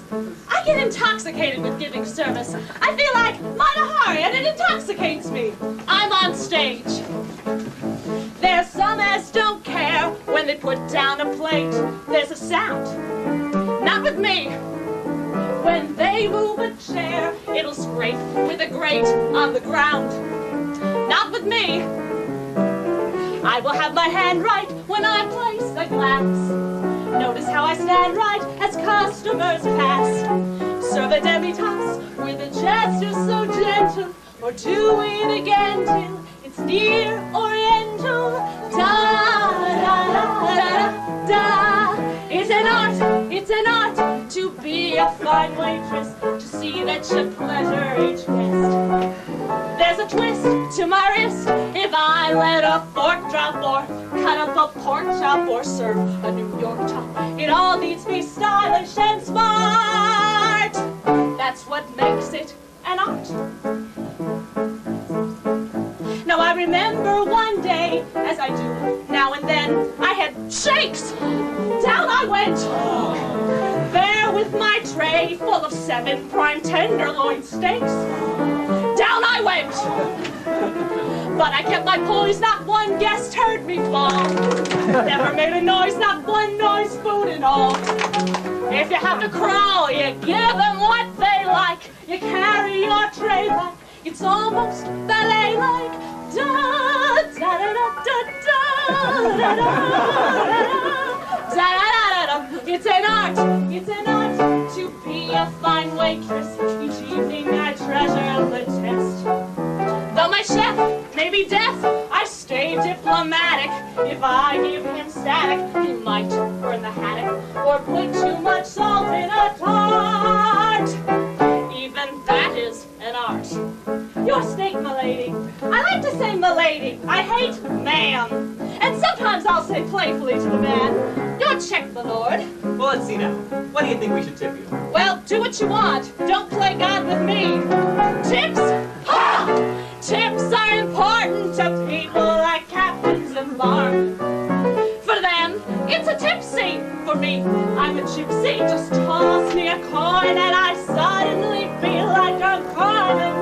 I get intoxicated with giving service. I feel like Mata Hari, and it intoxicates me. I'm on stage. There's some as don't care when they put down a plate. There's a sound. Not with me. When they move a chair, it'll scrape with a grate on the ground. Not with me. I will have my hand right when I place a glass. Notice how I stand right as customers pass. Serve a demi-tasse with a gesture so gentle, or do it again till it's near Oriental. Da da da da da. It's an art to be a fine waitress, to see that you pleasure each guest. There's a twist to my wrist if I let a fork drop or cut up a pork chop or serve a New York chop. It all needs to be stylish and smart. That's what makes it an art. Now I remember one day, as I do now and then, I had shakes. Down I went. There with my tray full of 7 prime tenderloin steaks. Down I went. But I kept my poise, not one guest heard me fall. Never made a noise, not one noise spoon and all. If you have to crawl, you give them what they like. You carry your tray like it's almost ballet-like. Da da da da da da da da da da. It's an art to be a fine waitress. Each evening I treasure the test. Though my chef may be deaf, I stay diplomatic. If I give him static, he might burn the haddock or put too much salt in a tart. Even that is an art. Your steak, m'lady. I like to say m'lady. I hate ma'am. And sometimes I'll say playfully to the man, your check, my lord. Well, let's see now. What do you think we should tip you? Well, do what you want. Don't play God with me. Tips? Ha! Tips are important to people like captains and barmen. For them, it's a tipsy. For me, I'm a gypsy. Just toss me a coin and I suddenly feel like I'm Carmen.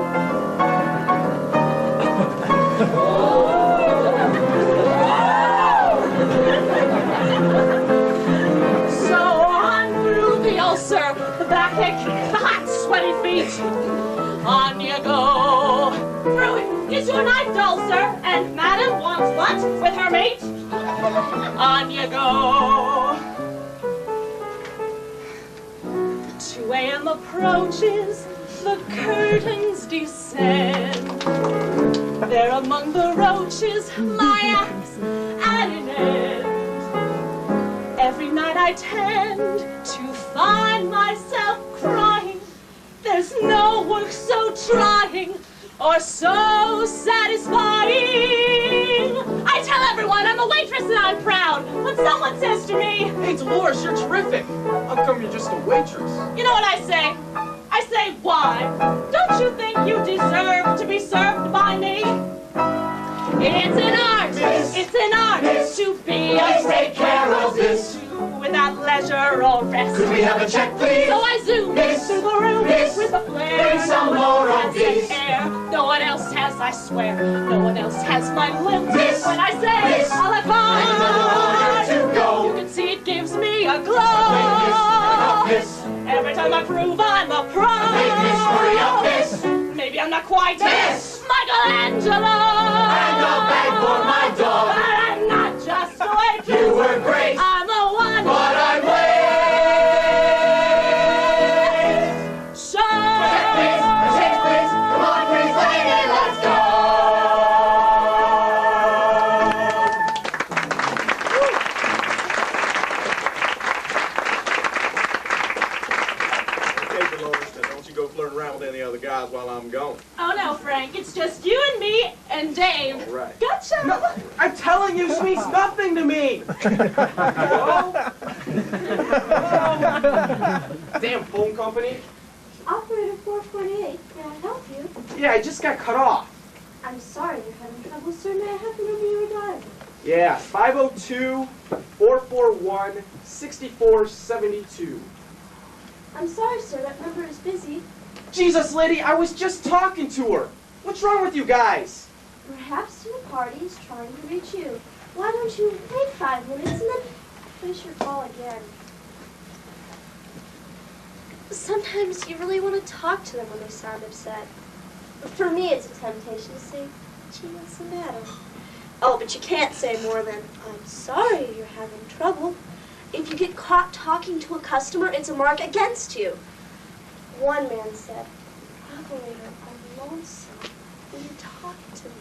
So on through the ulcer, the backache, the hot, sweaty feet. On you go. Through it. Is your knife dull, sir? And madam wants what with her mate? On you go. 2 a.m. approaches, the curtains descend. There among the roaches, my axe at an end. Every night I tend to find myself crying. There's no work so trying or so satisfying. I tell everyone I'm a waitress and I'm proud. When someone says to me, Hey Dolores, you're terrific. How come you're just a waitress? you know what I say? I say, why? Don't you think you deserve to be served by me? It's an art, it's an art to be a great arrest. Could we have a check, please? So I zoom Miss, through the room miss, with a flare. bring some more of Has these. the air. No one else has, I swear. No one else has my lips. Miss, When I say miss, all I've got, to go. you can see it gives me a glow. Miss, Every time I prove I'm a pro. miss, hurry up, miss. Maybe I'm not quite Miss. Michelangelo. And a bag for my dog. But I'm not just a waitress. You were great. I'm the one. But I wait. Show. Check, please. Come on, pretty lady, let's go. Okay, Dolores, now don't you go flirting around with any other guys while I'm gone. Oh no, Frank, it's just you and me and Dave. All right. Gotcha. No, I'm telling you, she means nothing to me. Damn phone company. Operator 448, may I help you? Yeah, I just got cut off. I'm sorry you're having trouble, sir. May I have the number you were dialing? Yeah, 502-441-6472. I'm sorry, sir. That number is busy. Jesus, lady, I was just talking to her. What's wrong with you guys? Perhaps your party is trying to reach you. Why don't you wait 5 minutes and then place your call again? Sometimes you really want to talk to them when they sound upset. For me, it's a temptation to say, gee, what's the matter? Oh, but you can't say more than, I'm sorry you're having trouble. If you get caught talking to a customer, it's a mark against you. One man said, operator, I'm lonesome. Will you talk to me?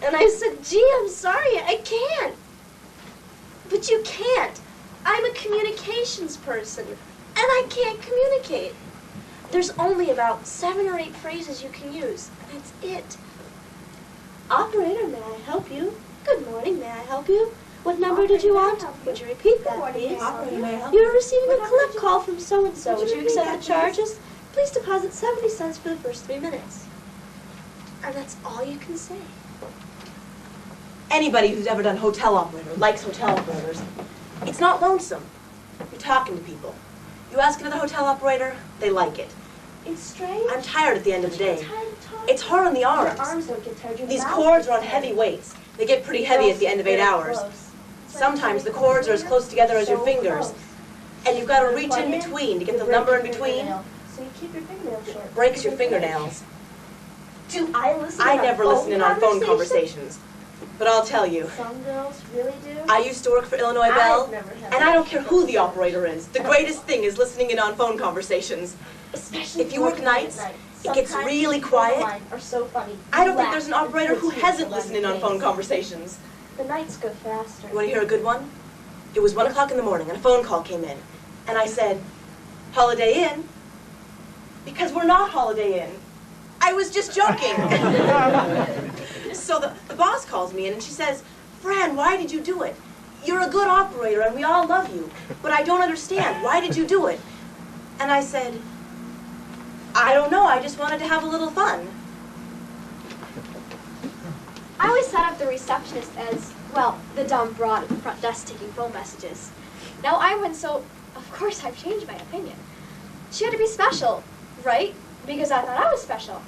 And I said, gee, I'm sorry, I can't. But you can't. I'm a communications person, and I can't communicate. There's only about 7 or 8 phrases you can use. That's it. Operator, may I help you? Good morning, may I help you? What number did you want? Would you repeat that, please? You're receiving a collect call from so-and-so. Would you accept the charges? Please deposit 70 cents for the first 3 minutes. And that's all you can say. Anybody who's ever done hotel operator likes hotel operators. It's not lonesome. You're talking to people. You ask another hotel operator, they like it. It's strange. I'm tired at the end of the day. Tired of talking. It's hard on the Your arms. arms don't get tired. Your These mouth cords gets are on tired. heavy weights. They get pretty heavy at the end of 8 Very hours. close. Sometimes the cords are as close together as your So fingers. close. And you've got to You reach plug in between to get you the break number your in between. fingernail. So you keep your fingernail short. Breaks your fingernails. Do I listen I to never listen in on phone conversations. But I'll tell you, Some girls really do. I used to work for Illinois Bell, I've never had and I that. don't care who the operator is. The greatest thing is listening in on phone conversations. Especially If you work nights, at night. it gets Sometimes really people on the quiet. line are so funny. I don't think Laugh there's an and operator who put tears hasn't down listened in your on phone face. conversations. The nights go faster. You want to hear a good one? It was 1 o'clock in the morning and a phone call came in. And I said, Holiday Inn? Because we're not Holiday Inn. I was just joking. So the boss calls me in and she says, Fran, why did you do it? You're a good operator and we all love you. But I don't understand. Why did you do it? And I said, I don't know. I just wanted to have a little fun. I always thought of the receptionist as, well, the dumb broad at the front desk taking phone messages. Now I'm one, so of course I've changed my opinion. She had to be special, right? Because I thought I was special.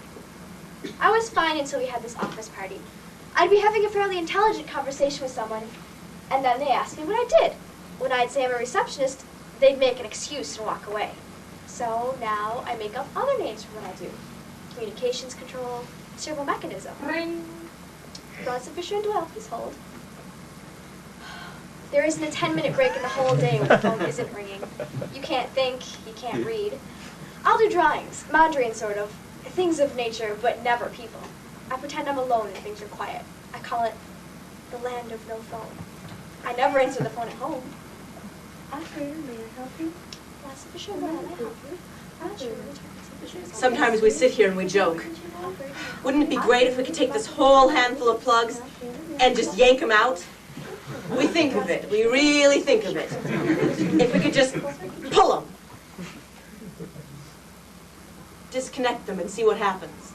I was fine until we had this office party. I'd be having a fairly intelligent conversation with someone, and then they asked me what I did. When I'd say I'm a receptionist, they'd make an excuse and walk away. So now I make up other names for what I do. Communications control, servo mechanism. Ring. Bronson, Fisher, and Doyle, please hold. There isn't a 10-minute break in the whole day when the phone isn't ringing. You can't think, you can't read. I'll do drawings, Mondrian sort of, things of nature, but never people. I pretend I'm alone and things are quiet. I call it the land of no phone. I never answer the phone at home. Operator, may I help you? Bronson, Fisher, may I help you? Sometimes we sit here and we joke. Wouldn't it be great if we could take this whole handful of plugs and just yank them out? We think of it. We really think of it. If we could just pull them. Disconnect them and see what happens.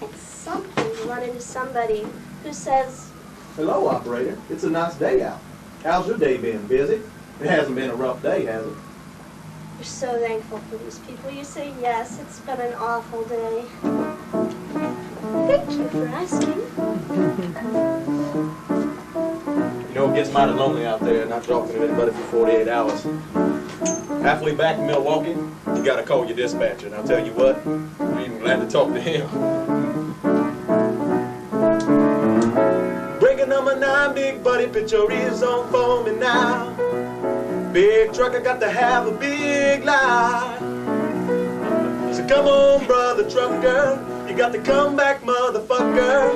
At some point you run into somebody who says, Hello, operator. It's a nice day out. How's your day been? Busy? It hasn't been a rough day, has it? We're so thankful for these people. You say yes, it's been an awful day. Thank you for asking. You know, it gets mighty lonely out there, not talking to anybody for 48 hours. Halfway back in Milwaukee, you gotta call your dispatcher, and I'll tell you what, I'm even glad to talk to him. Breaker number 9, big buddy, put your ears on for me now. Big trucker got to have a big life. So come on, brother trucker, you got to come back, motherfucker.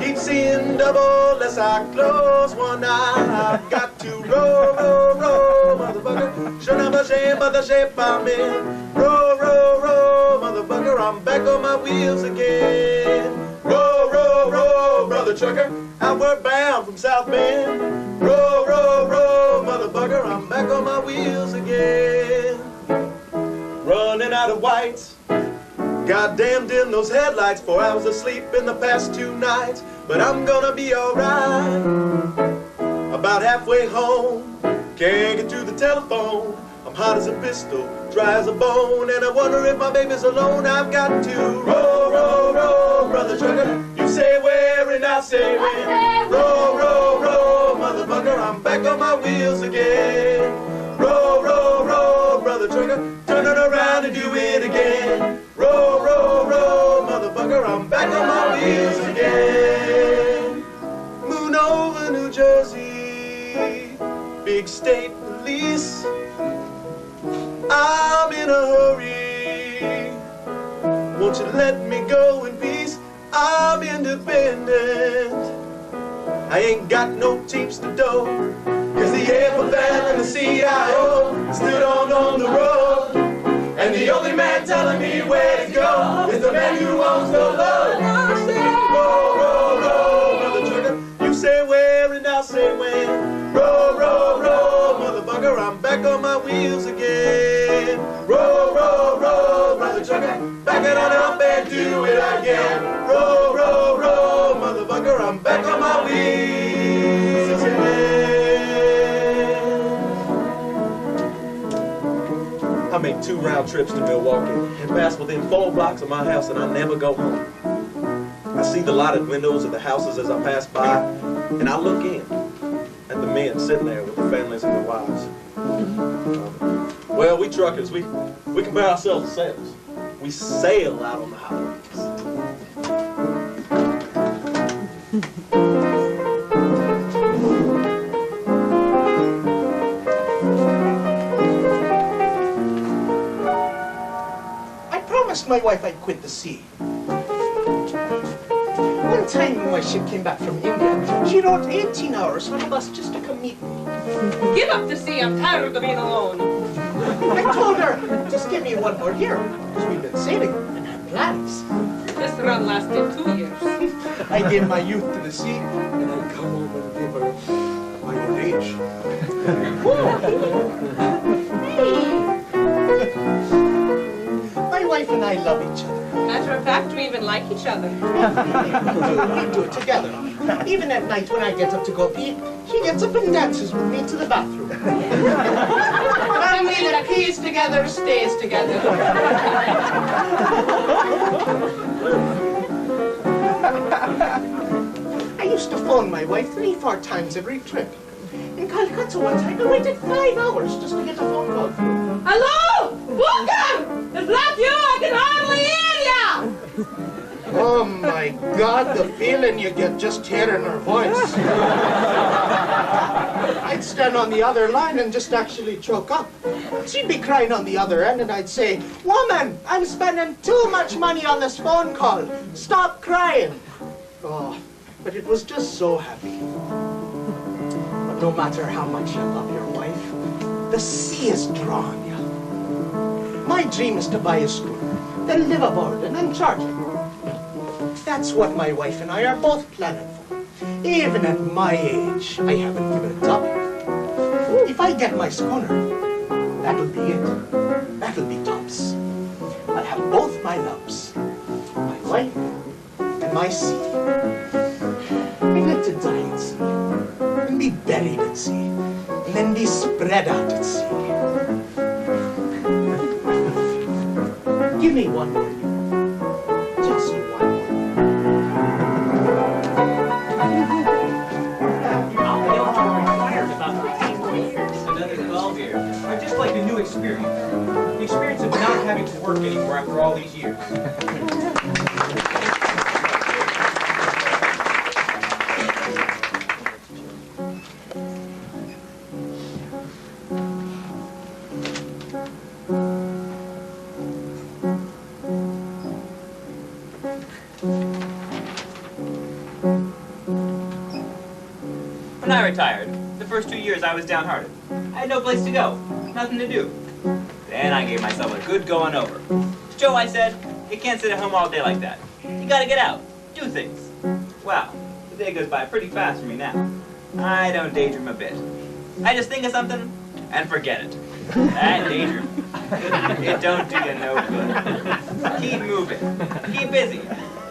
Keep seeing double lest I close one eye. I've got to roll, roll, roll, motherfucker. Je ne me shame, but the shape I'm in. Roll, roll, roll, motherfucker. I'm back on my wheels again. Roll, roll, roll, brother trucker. Outward bound from South Bend. Roll, roll, roll, motherfucker. I'm back on my wheels again. Running out of whites. Goddamn in those headlights. 4 hours of sleep in the past 2 nights. But I'm gonna be alright. About halfway home. Can't get to the telephone. I'm hot as a pistol, dry as a bone. And I wonder if my baby's alone. I've got to roll, roll, roll, brother trucker. You say where and I say when. Roll, roll, roll, motherfucker. I'm back on my wheels again. Roll, roll, roll, brother trucker. Turn it around and do it again. Roll, roll, roll, motherfucker. I'm back on my wheels again. Moon over New Jersey, big state police. I'm in a hurry. Won't you let me go in peace? I'm independent. I ain't got no teams to do. Cause the FFL and the CIO stood on the road. And the only man telling me where to go is the man who owns the load. Roll, roll, roll, brother trucker. You say where and I'll say when. Roll, roll, roll, motherfucker. I'm back on my wheels again. Roll, roll, roll, brother trucker. Back it on up and do it again. Roll, roll, roll, motherfucker. I'm back on my wheels again. I make 2 round trips to Milwaukee and pass within 4 blocks of my house, and I never go home. I see the lighted windows of the houses as I pass by, and I look in at the men sitting there with their families and their wives. Well, we truckers, we compare ourselves to sailors. We sail out on the highways. My wife I'd quit the sea. One time when my ship came back from India, she rode 18 hours on a bus just to come meet me. Give up the sea, I'm tired of being alone. I told her, just give me 1 more year, because we've been sailing and had plans. This run lasted 2 years. I gave my youth to the sea, and I'd come home and give her my old age. My wife and I love each other. Matter of fact, we even like each other. We do it together. Even at night when I get up to go pee, she gets up and dances with me to the bathroom. Family that pees together stays together. I used to phone my wife 3-4 times every trip. In Calcutta one time, I waited 5 hours just to get a phone call through. Hello? Booker! Is that you? I can hardly hear ya! Oh my God, the feeling you get just hearing her voice. I'd stand on the other line and just actually choke up. She'd be crying on the other end and I'd say, "Woman, I'm spending too much money on this phone call. Stop crying." Oh, but it was just so happy. But no matter how much you love your wife, the sea is drawing you. My dream is to buy a schooner, then live aboard and then charge it. That's what my wife and I are both planning for. Even at my age, I haven't given it up. If I get my schooner, that'll be it. That'll be tops. I'll have both my loves, my wife and my sea. I live to die and be buried at sea, and then be spread out at sea. Give me one more year. Just one more. I'll retire in about 15 more years. Another 12 years. I'd just like a new experience. The experience of not having to work anymore after all these years. When I retired, the first 2 years I was downhearted. I had no place to go, nothing to do. Then I gave myself a good going over. Joe, I said, you can't sit at home all day like that. You gotta get out, do things. Wow, the day goes by pretty fast for me now. I don't daydream a bit. I just think of something and forget it. That daydream, it don't do you no good. Keep moving, keep busy.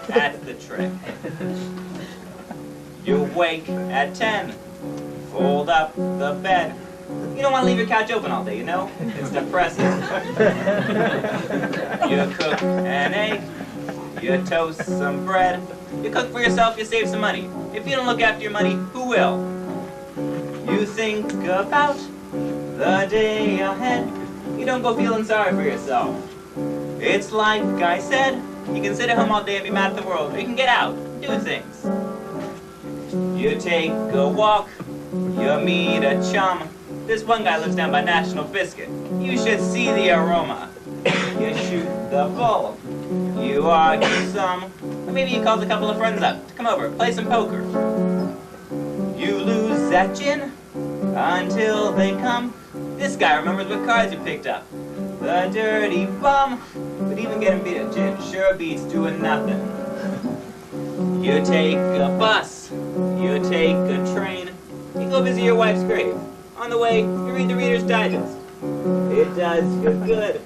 That's the trick. You wake at 10, fold up the bed. You don't want to leave your couch open all day, you know? It's depressing. You cook an egg, you toast some bread. You cook for yourself, you save some money. If you don't look after your money, who will? You think about the day ahead. You don't go feeling sorry for yourself. It's like I said, you can sit at home all day and be mad at the world, or you can get out, do things. You take a walk, you meet a chum. This one guy lives down by National Biscuit. You should see the aroma. You shoot the bull. You argue some. Or maybe you call a couple of friends up to come over, play some poker. You lose that gin until they come. This guy remembers what cards you picked up. The dirty bum. But even getting beat at gin sure beats doing nothing. You take a bus. You take a train. You go visit your wife's grave. On the way, you read the Reader's Digest. It does you good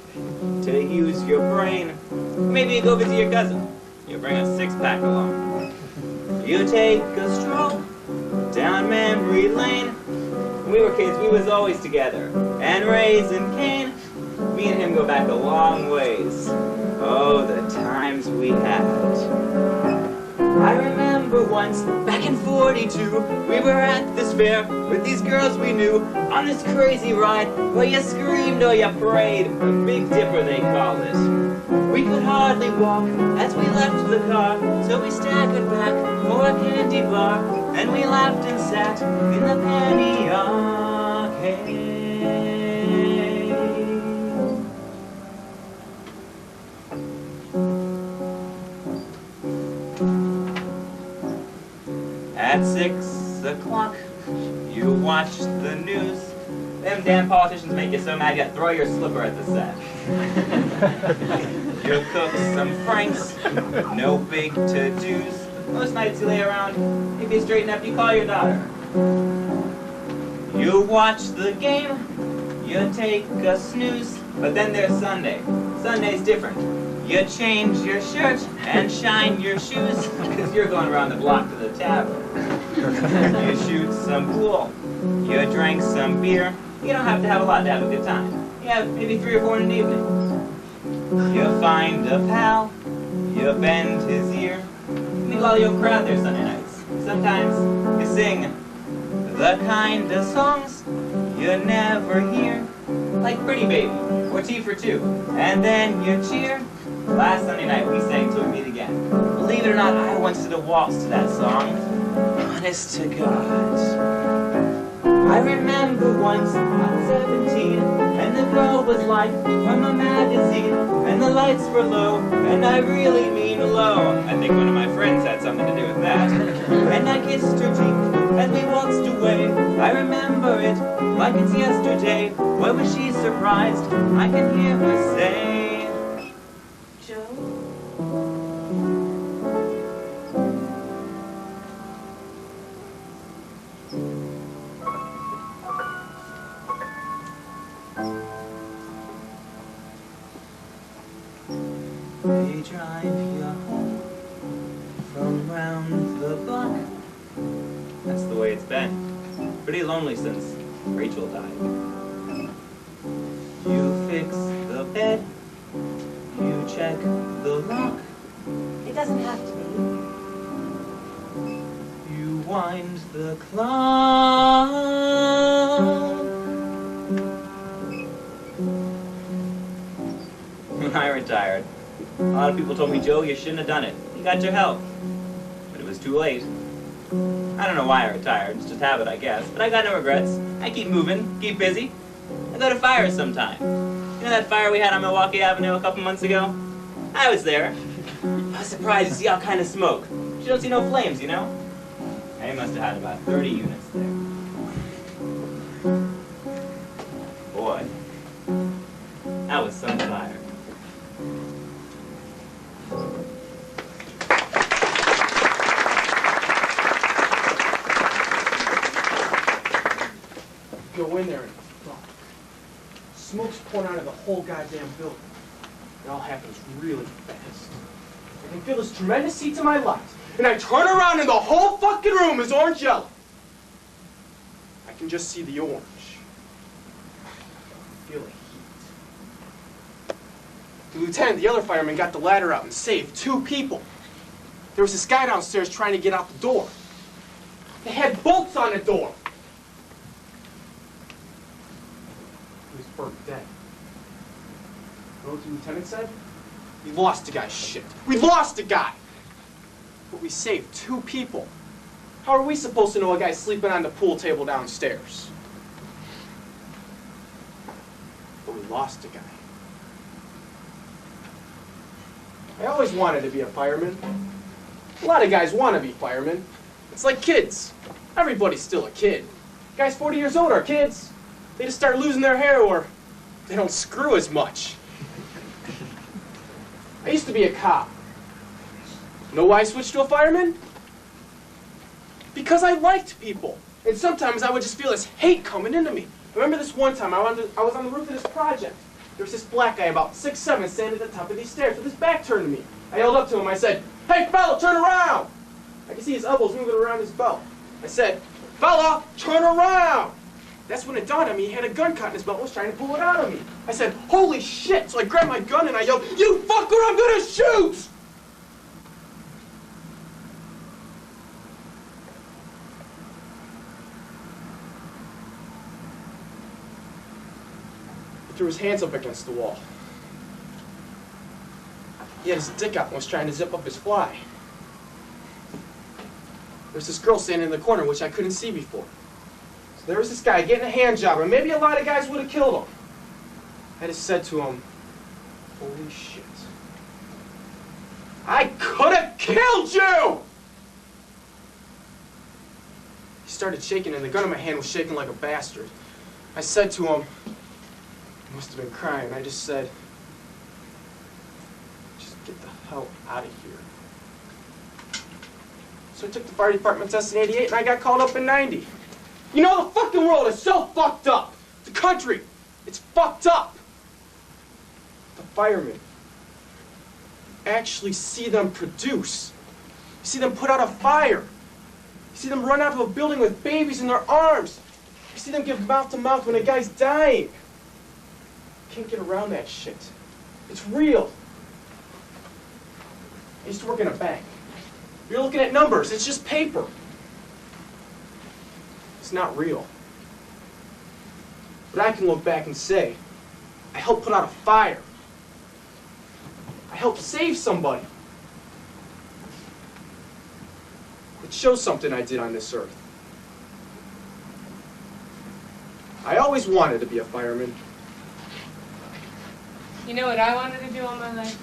to use your brain. Maybe you go visit your cousin. You bring a six-pack along. You take a stroll down memory lane. When we were kids, we was always together. And Raising Cane, me and him go back a long ways. Oh, the times we had. I remember once, back in 42, we were at this fair with these girls we knew on this crazy ride where you screamed or you prayed, a Big Dipper they called it. We could hardly walk as we left the car, so we staggered back for a candy bar, and we laughed and sat in the penny arcade. At 6 o'clock, you watch the news. Them damn politicians make you so mad you throw your slipper at the set. You cook some franks, no big to-dos. Most nights you lay around, if you straighten up, you call your daughter. You watch the game, you take a snooze, but then there's Sunday. Sunday's different. You change your shirt and shine your shoes, because you're going around the block to the tavern. You shoot some pool, you drink some beer. You don't have to have a lot to have a good time. You have maybe 3 or 4 in an evening. You find a pal, you bend his ear. You meet a lot of your crowd there Sunday nights. Sometimes you sing the kind of songs you never hear, like Pretty Baby or Tea for Two. And then you cheer. Last Sunday night we sang Till We Meet Again. Believe it or not, I once did a waltz to that song. Honest to God. I remember once I was 17, and the girl was like from a magazine, and the lights were low, and I really mean low. I think one of my friends had something to do with that. And I kissed her cheek as we waltzed away. I remember it like it's yesterday. Why was she surprised? I can hear her say, Joe? They drive you home from round the block. That's the way it's been. Pretty lonely since Rachel died. You fix the bed, you check the lock. It doesn't have to be. You wind the clock. When I retired, a lot of people told me, Joe, you shouldn't have done it. You got your help. But it was too late. I don't know why I retired. It's just habit, I guess. But I got no regrets. I keep moving, keep busy. I go to fires sometime. You know that fire we had on Milwaukee Avenue a couple months ago? I was there. I was surprised to see all kind of smoke. You don't see no flames, you know? I must have had about 30 units there. Boy, that was some fire. Go in there and fuck. Smoke's pouring out of the whole goddamn building. It all happens really fast. I can feel this tremendous heat to my left, and I turn around and the whole fucking room is orange yellow. I can just see the orange. I feel the heat. The lieutenant, the other fireman, got the ladder out and saved 2 people. There was this guy downstairs trying to get out the door. They had bolts on the door. He was burnt dead. You know what the lieutenant said? We lost the guy's shit. We lost the guy! But we saved 2 people. How are we supposed to know a guy's sleeping on the pool table downstairs? But we lost the guy. I always wanted to be a fireman. A lot of guys want to be firemen. It's like kids. Everybody's still a kid. Guys 40 years old are kids. They just start losing their hair or they don't screw as much. I used to be a cop. Know why I switched to a fireman? Because I liked people. And sometimes I would just feel this hate coming into me. I remember this one time I was on the roof of this project. There was this black guy about 6'7" standing at the top of these stairs with his back turned to me. I yelled up to him. I said, "Hey, fella, turn around!" I could see his elbows moving around his belt. I said, "Fella, turn around!" That's when it dawned on me he had a gun caught in his belt and was trying to pull it out of me. I said, "Holy shit!" So I grabbed my gun and I yelled, "You fucker, I'm gonna shoot!" He threw his hands up against the wall. He had his dick out and was trying to zip up his fly. There's this girl standing in the corner, which I couldn't see before. So there was this guy getting a hand job, and maybe a lot of guys would have killed him. I just said to him, "Holy shit. I could have killed you!" He started shaking, and the gun in my hand was shaking like a bastard. I said to him, he must have been crying, I just said, "Just get the hell out of here." So I took the fire department test in '88 and I got called up in '90. You know, the fucking world is so fucked up. The country, it's fucked up. The firemen, you actually see them produce. You see them put out a fire. You see them run out of a building with babies in their arms. You see them give mouth to mouth when a guy's dying. You can't get around that shit. It's real. I used to work in a bank. You're looking at numbers. It's just paper. It's not real. But I can look back and say, I helped put out a fire. I helped save somebody. It shows something I did on this earth. I always wanted to be a fireman. You know what I wanted to do all my life?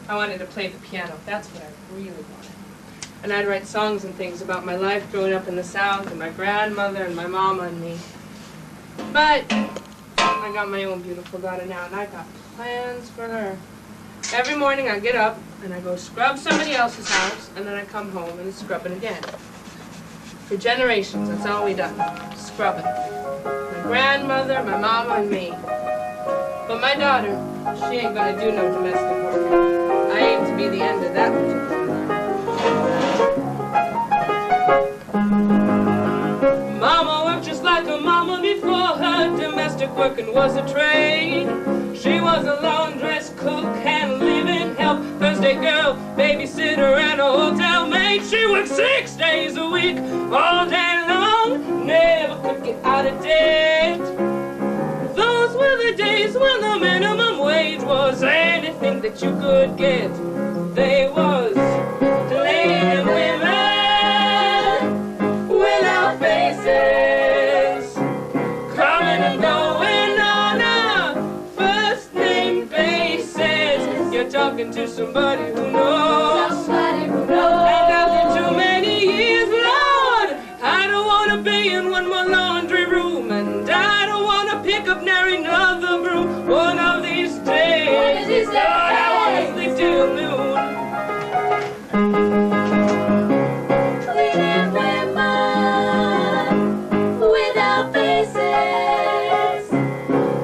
I wanted to play the piano. That's what I really wanted. And I'd write songs and things about my life growing up in the South and my grandmother and my mama and me. But I got my own beautiful daughter now, and I got plans for her. Every morning I get up and I go scrub somebody else's house, and then I come home and scrub it again. For generations, that's all we done, scrubbing. My grandmother, my mama, and me. But my daughter, she ain't gonna do no domestic work. I aim to be the end of that particular. Mama working was a trade. She was a laundress, cook, and live-in help. Thursday girl, babysitter, and a hotel maid. She worked 6 days a week, all day long. Never could get out of debt. Those were the days when the minimum wage was anything that you could get. They was cleaning women without faces, coming and going on a first name basis. You're talking to somebody who knows. Somebody who knows. And after too many years, Lord, I don't want to be in one more laundry room, and I don't want to pick up nary another broom one of these days. Lord, I want to sleep till noon. Cleaning women without faces,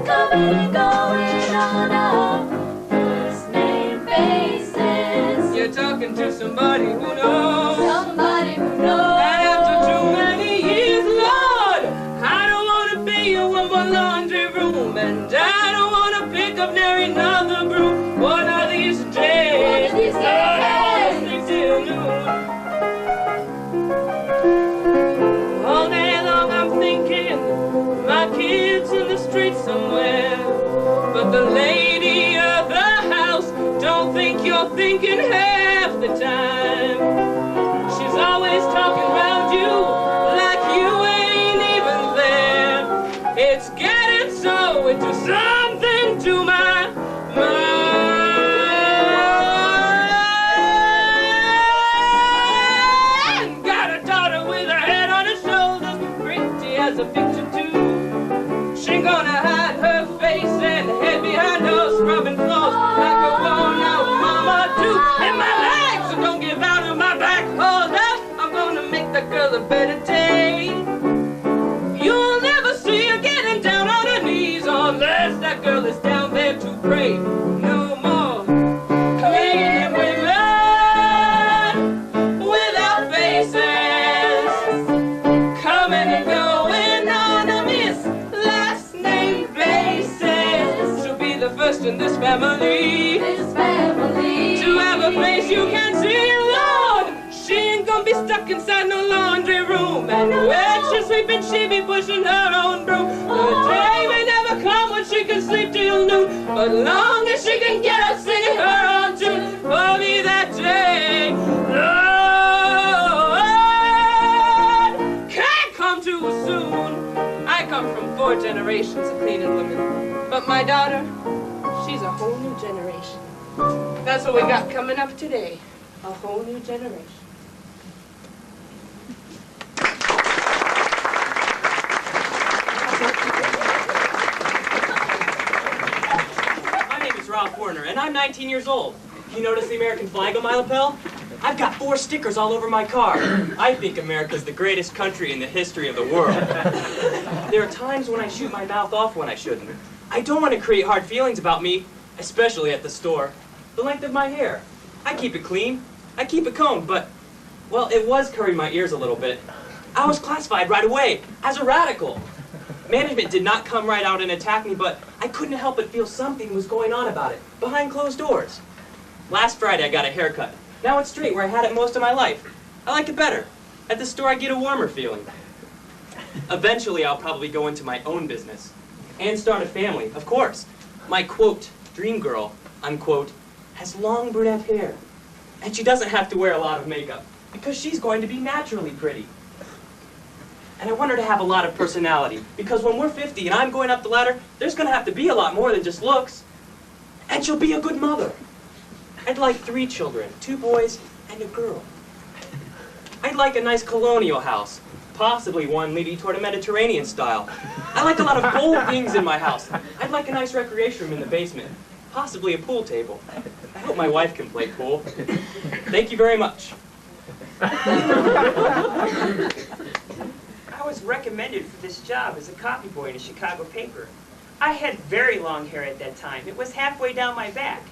coming and going on a first name basis. You're talking to somebody who knows. Somebody who knows. And after too many years, Lord, I don't want to be in one more laundry room, and I don't want to pick up nary another broom one of these days. Lord, I want to sleep till noon. All day long I'm thinking my kids in the street somewhere, but the lady of the house don't think you're thinking half the time. She's always talking around you like you ain't even there. It's getting so into something to my mind. Got a daughter with her head on her shoulders, pretty as a picture too. She gonna hide her face and head behind her scrubbing floors like a worn-out mama too. And my legs don't give out of my back. Hold up, I'm gonna make the girl a better day. You'll never see her getting down on her knees unless that girl is down there to pray. No more cleaning women without faces, coming and going on a miss last name basis. She'll be the first in this family to have a face you can see, Lord. She ain't gonna be stuck inside no laundry room, and when she's sleeping, she be pushing her own broom. The day may never come when she can sleep till noon, but long as she can get up singing her own tune, for me that day, Lord, can't come too soon. I come from 4 generations of cleaning women, but my daughter, she's a whole new generation. That's what we got coming up today, a whole new generation. My name is Rob Warner, and I'm 19 years old. You notice the American flag on my lapel? I've got 4 stickers all over my car. I think America's the greatest country in the history of the world. There are times when I shoot my mouth off when I shouldn't. I don't want to create hard feelings about me, especially at the store. The length of my hair. I keep it clean. I keep it combed, but, well, it was currying my ears a little bit. I was classified right away as a radical. Management did not come right out and attack me, but I couldn't help but feel something was going on about it, behind closed doors. Last Friday I got a haircut. Now it's straight where I had it most of my life. I like it better. At the store I get a warmer feeling. Eventually I'll probably go into my own business. And start a family, of course. My, quote, dream girl, unquote, has long brunette hair. And she doesn't have to wear a lot of makeup, because she's going to be naturally pretty. And I want her to have a lot of personality, because when we're 50 and I'm going up the ladder, there's going to have to be a lot more than just looks. And she'll be a good mother. I'd like 3 children, 2 boys and a girl. I'd like a nice colonial house, possibly one leading toward a Mediterranean style. I like a lot of bold things in my house. I'd like a nice recreation room in the basement, possibly a pool table. I hope my wife can play pool. Thank you very much. I was recommended for this job as a copy boy in a Chicago paper. I had very long hair at that time. It was halfway down my back.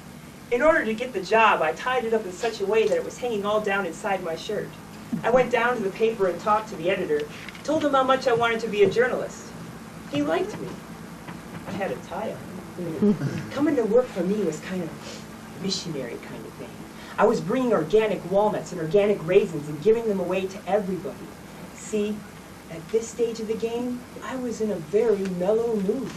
In order to get the job, I tied it up in such a way that it was hanging all down inside my shirt. I went down to the paper and talked to the editor, told him how much I wanted to be a journalist. He liked me. had a tie on. Coming to work for me was kind of missionary kind of thing. I was bringing organic walnuts and organic raisins and giving them away to everybody. See, at this stage of the game, I was in a very mellow mood.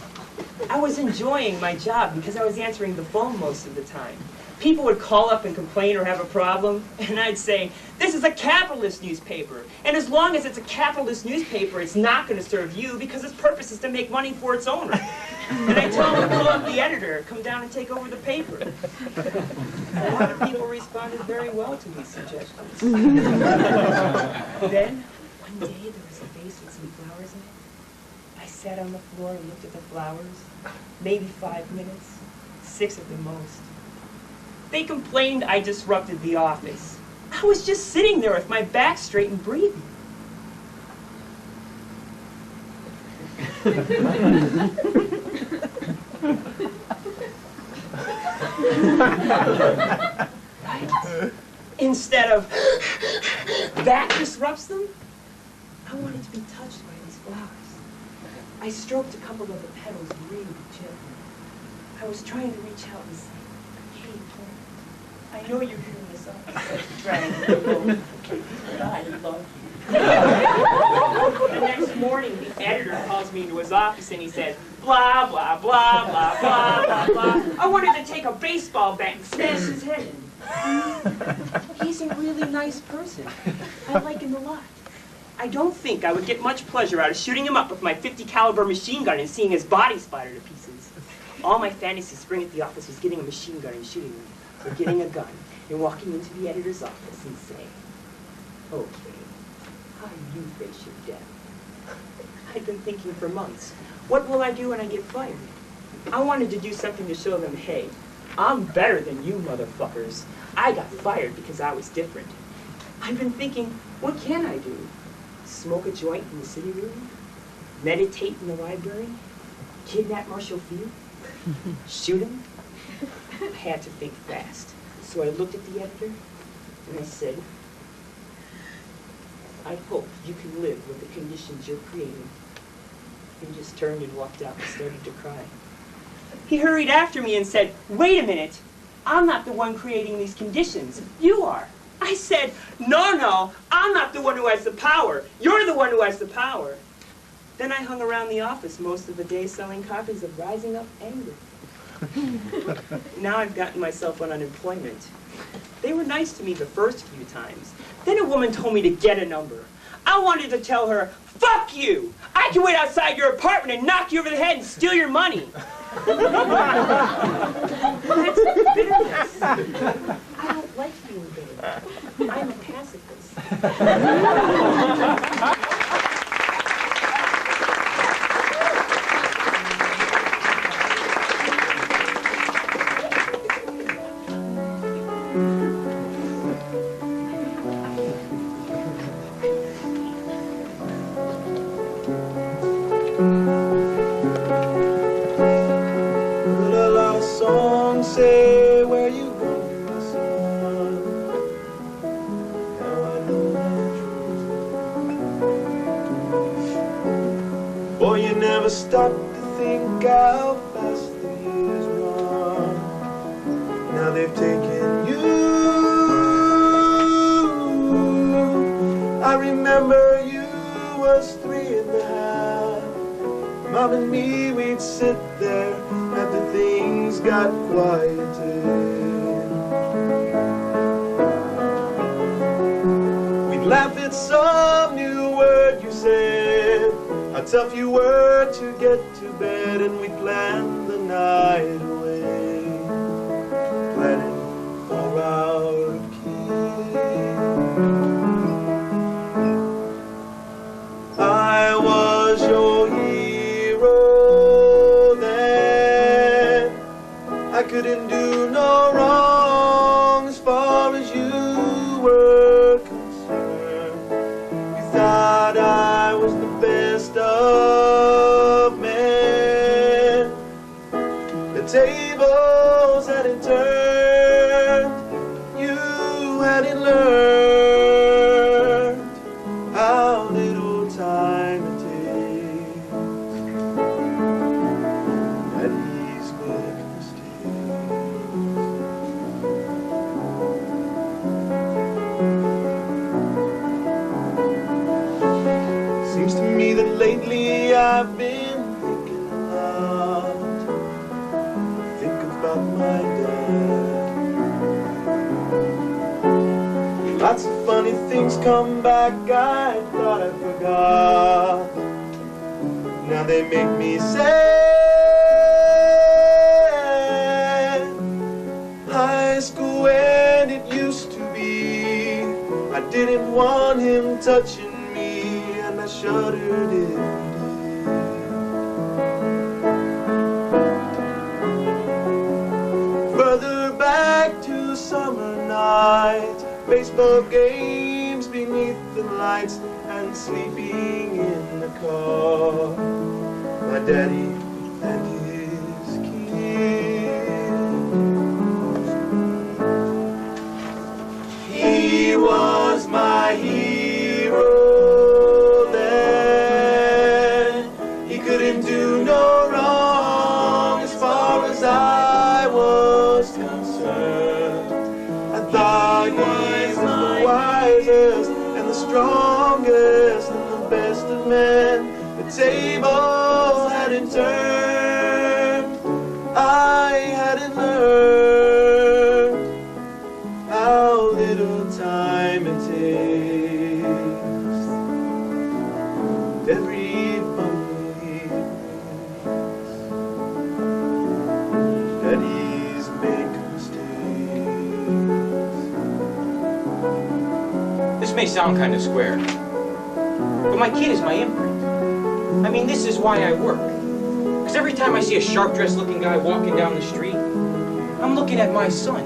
I was enjoying my job because I was answering the phone most of the time. People would call up and complain or have a problem, and I'd say, this is a capitalist newspaper, and as long as it's a capitalist newspaper, it's not going to serve you because its purpose is to make money for its owner. And I'd tell them to call up the editor, come down and take over the paper. A lot of people responded very well to these suggestions. Then, one day, there was a vase with some flowers in it. I sat on the floor and looked at the flowers, maybe 5 minutes, 6 at the most. They complained I disrupted the office. I was just sitting there with my back straight and breathing. Right? Instead of that disrupts them, I wanted to be touched by these flowers. I stroked a couple of the petals really gently. I was trying to reach out and say, hey, plant, I know you're hearing this up. Okay, but I love you. The next morning, the editor calls me into his office and he said, blah, blah, blah, blah, blah, blah, blah. I wanted to take a baseball bat and smash his head in. He's a really nice person. I like him a lot. I don't think I would get much pleasure out of shooting him up with my .50 caliber machine gun and seeing his body splattered to pieces. All my fantasy spring at the office was getting a machine gun and shooting him, or getting a gun and walking into the editor's office and saying, okay, how do you face your death? I'd been thinking for months, what will I do when I get fired? I wanted to do something to show them, hey, I'm better than you motherfuckers. I got fired because I was different. I've been thinking, what can I do? Smoke a joint in the city room? Meditate in the library? Kidnap Marshall Field? Shoot him? I had to think fast. So I looked at the editor and I said, I hope you can live with the conditions you're creating. He just turned and walked out and started to cry. He hurried after me and said, wait a minute, I'm not the one creating these conditions. You are. I said, no, I'm not the one who has the power. You're the one who has the power. Then I hung around the office most of the day selling copies of Rising Up Anger. Now I've gotten myself on unemployment. They were nice to me the first few times. Then a woman told me to get a number. I wanted to tell her, fuck you! I can wait outside your apartment and knock you over the head and steal your money. That's bitterness. I don't like being bitter. I'm a pacifist. Say where you going, my son. Now I know the truth. Boy, you never stop to think how fast the years run. Now they've taken you. I remember you was 3½. Mom and me, we'd sit there after things got quieted. We'd laugh at some new word you said, how tough you were to get to bed, and we'd plan the night away, planning for our kids. I was your hero then. I couldn't do no wrong as far as you were concerned. You thought I was the best of men. The tables hadn't turned. You hadn't learned how little time it takes. Lots of funny things come back, I thought I forgot. Now they make me sad. High school when it used to be, I didn't want him touching me, and I shuddered it. Further back to summer nights, baseball games beneath the lights, and sleeping in the car. My daddy and his kids. He was my hero then. He couldn't do no wrong as far as I was concerned. I thought he was the wisest and the strongest and the best of men. The tables hadn't turned. I hadn't learned how little time it takes. Everybody daddies make mistakes. This may sound kind of square, but my kid is my imprint. I mean, this is why I work. Because every time I see a sharp-dressed looking guy walking down the street, I'm looking at my son.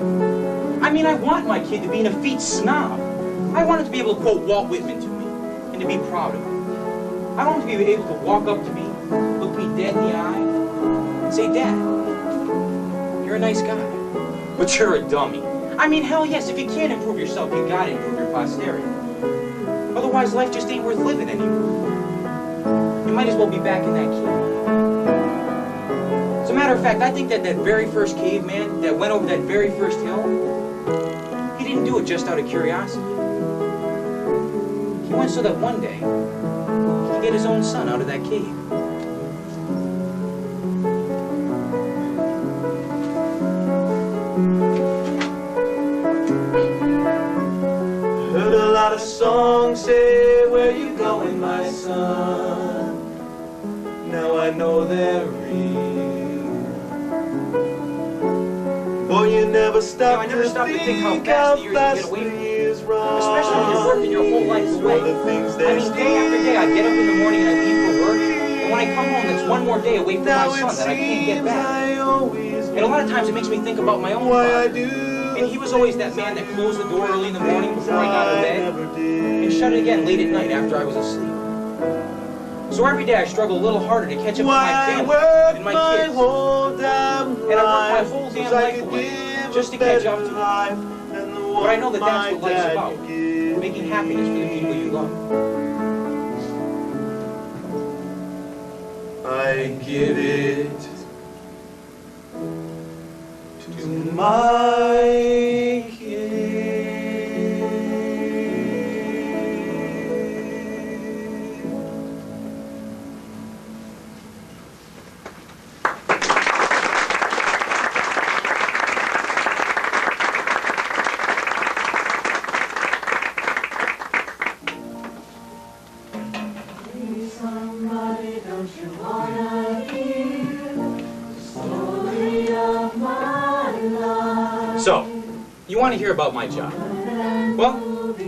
I mean, I want my kid to be an effete snob. I want him to be able to quote Walt Whitman to me, and to be proud of him. I want him to be able to walk up to me, look me dead in the eye, and say, Dad, you're a nice guy, but you're a dummy. I mean, hell yes, if you can't improve yourself, you gotta improve your posterity. Otherwise, life just ain't worth living anymore. You might as well be back in that cave. As a matter of fact, I think that that very first caveman that went over that very first hill, he didn't do it just out of curiosity. He went so that one day, he could get his own son out of that cave. Heard a lot of songs say, where you going, my son? Now I know they're real. Boy, you never stop, I never stop to think how fast the years get away from you. Especially when you're working your whole life away. I mean, day after day, I get up in the morning and I leave for work, and when I come home, that's one more day away from my son that I can't get back. And a lot of times it makes me think about my own father. And he was always that man that closed the door early in the morning before I got out of bed, and shut it again late at night after I was asleep. So every day I struggle a little harder to catch up with my family and my kids. And I work my whole damn life away just to catch up to them. But I know that that's what life's about, making happiness for the people you love. I give it to my kid. Somebody, don't you wanna hear the story of my life? So, you want to hear about my job? Well,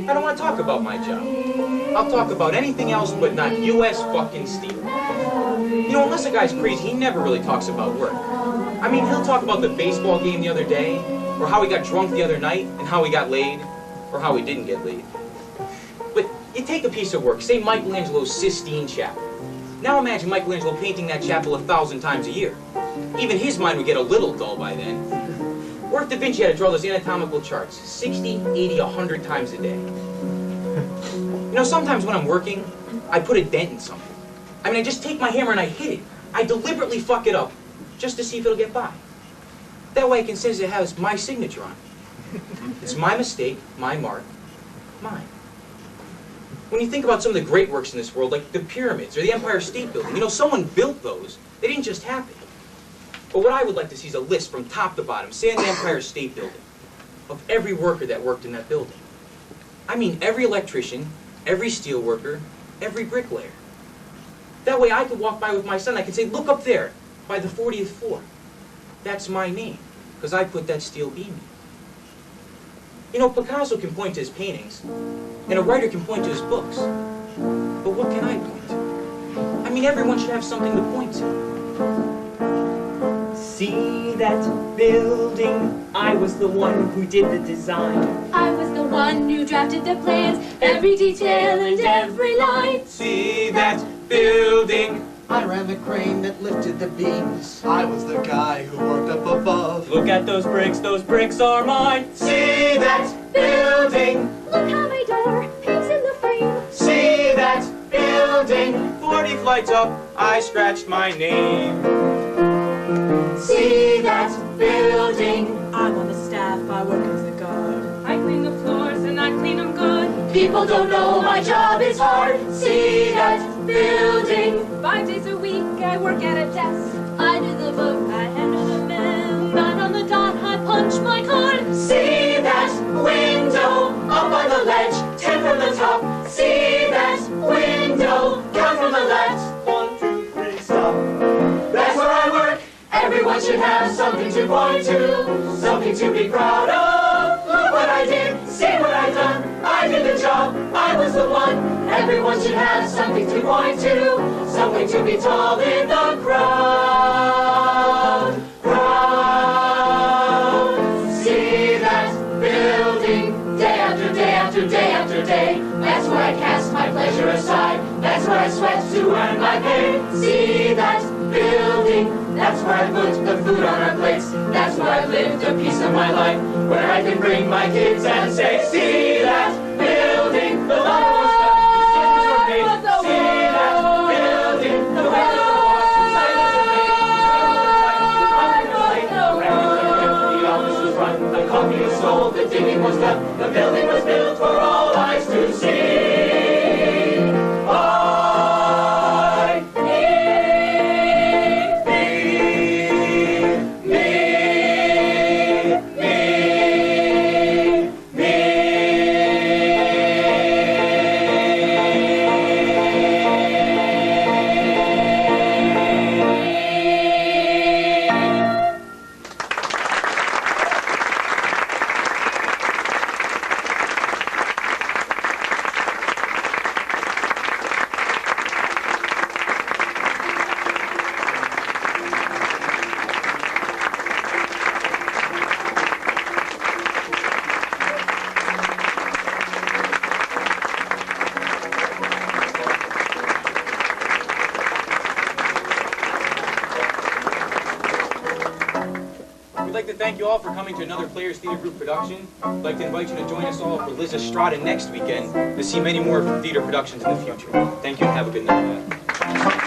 I don't want to talk about my job. I'll talk about anything else but not U.S. fucking Steel. You know, unless a guy's crazy, he never really talks about work. I mean, he'll talk about the baseball game the other day, or how he got drunk the other night, and how he got laid, or how he didn't get laid. But you take a piece of work, say Michelangelo's Sistine Chapel. Now imagine Michelangelo painting that chapel 1,000 times a year. Even his mind would get a little dull by then. Or if Da Vinci had to draw those anatomical charts 60, 80, 100 times a day. You know, sometimes when I'm working, I put a dent in something. I mean, I just take my hammer and I hit it. I deliberately fuck it up just to see if it'll get by. That way I can say it has my signature on it. It's my mistake, my mark, mine. When you think about some of the great works in this world, like the pyramids or the Empire State Building, you know, someone built those. They didn't just happen. But what I would like to see is a list from top to bottom, say in the Empire State Building, of every worker that worked in that building. I mean every electrician, every steel worker, every bricklayer. That way I could walk by with my son, I could say, look up there, by the 40th floor. That's my name, because I put that steel beam in. You know, Picasso can point to his paintings, and a writer can point to his books. But what can I point to? I mean, everyone should have something to point to. See that building? I was the one who did the design. I was the one who drafted the plans, every detail and every line. See that building? I ran the crane that lifted the beams. I was the guy who worked up above. Look at those bricks are mine. See that building? Look how my door hangs in the frame. See that building? 40 flights up, I scratched my name. See that building? I'm on the staff, I work as the guard. I clean the floors and I clean them good. People don't know my job is hard. See that building? 5 days a week I work at a desk. I do the book, I handle the mail. 9 on the dot, I punch my card. See that window? Up on the ledge, 10 from the top. See that window? Count from the left. 1, 2, 3, stop. That's where I work. Everyone should have something to point to, something to be proud of. Look what I did, see what I done. I did the job, I was the one. Everyone should have something to point to, something to be told in the crowd. See that building, day after day after day after day. That's where I cast my pleasure aside. That's where I sweat to earn my pay. See that building. That's where I put the food on our plates. That's where I've lived a piece of my life. Where I can bring my kids and say, see that building, the light was cut, the skins were made. See that building, the windows were washed, the sailors were made. The office was run, the coffee was sold, the digging was done. The building was built for all eyes to see. We'd like to thank you all for coming to another Players Theater Group production. We'd like to invite you to join us all for Liz Estrada next weekend to see many more theater productions in the future. Thank you and have a good night.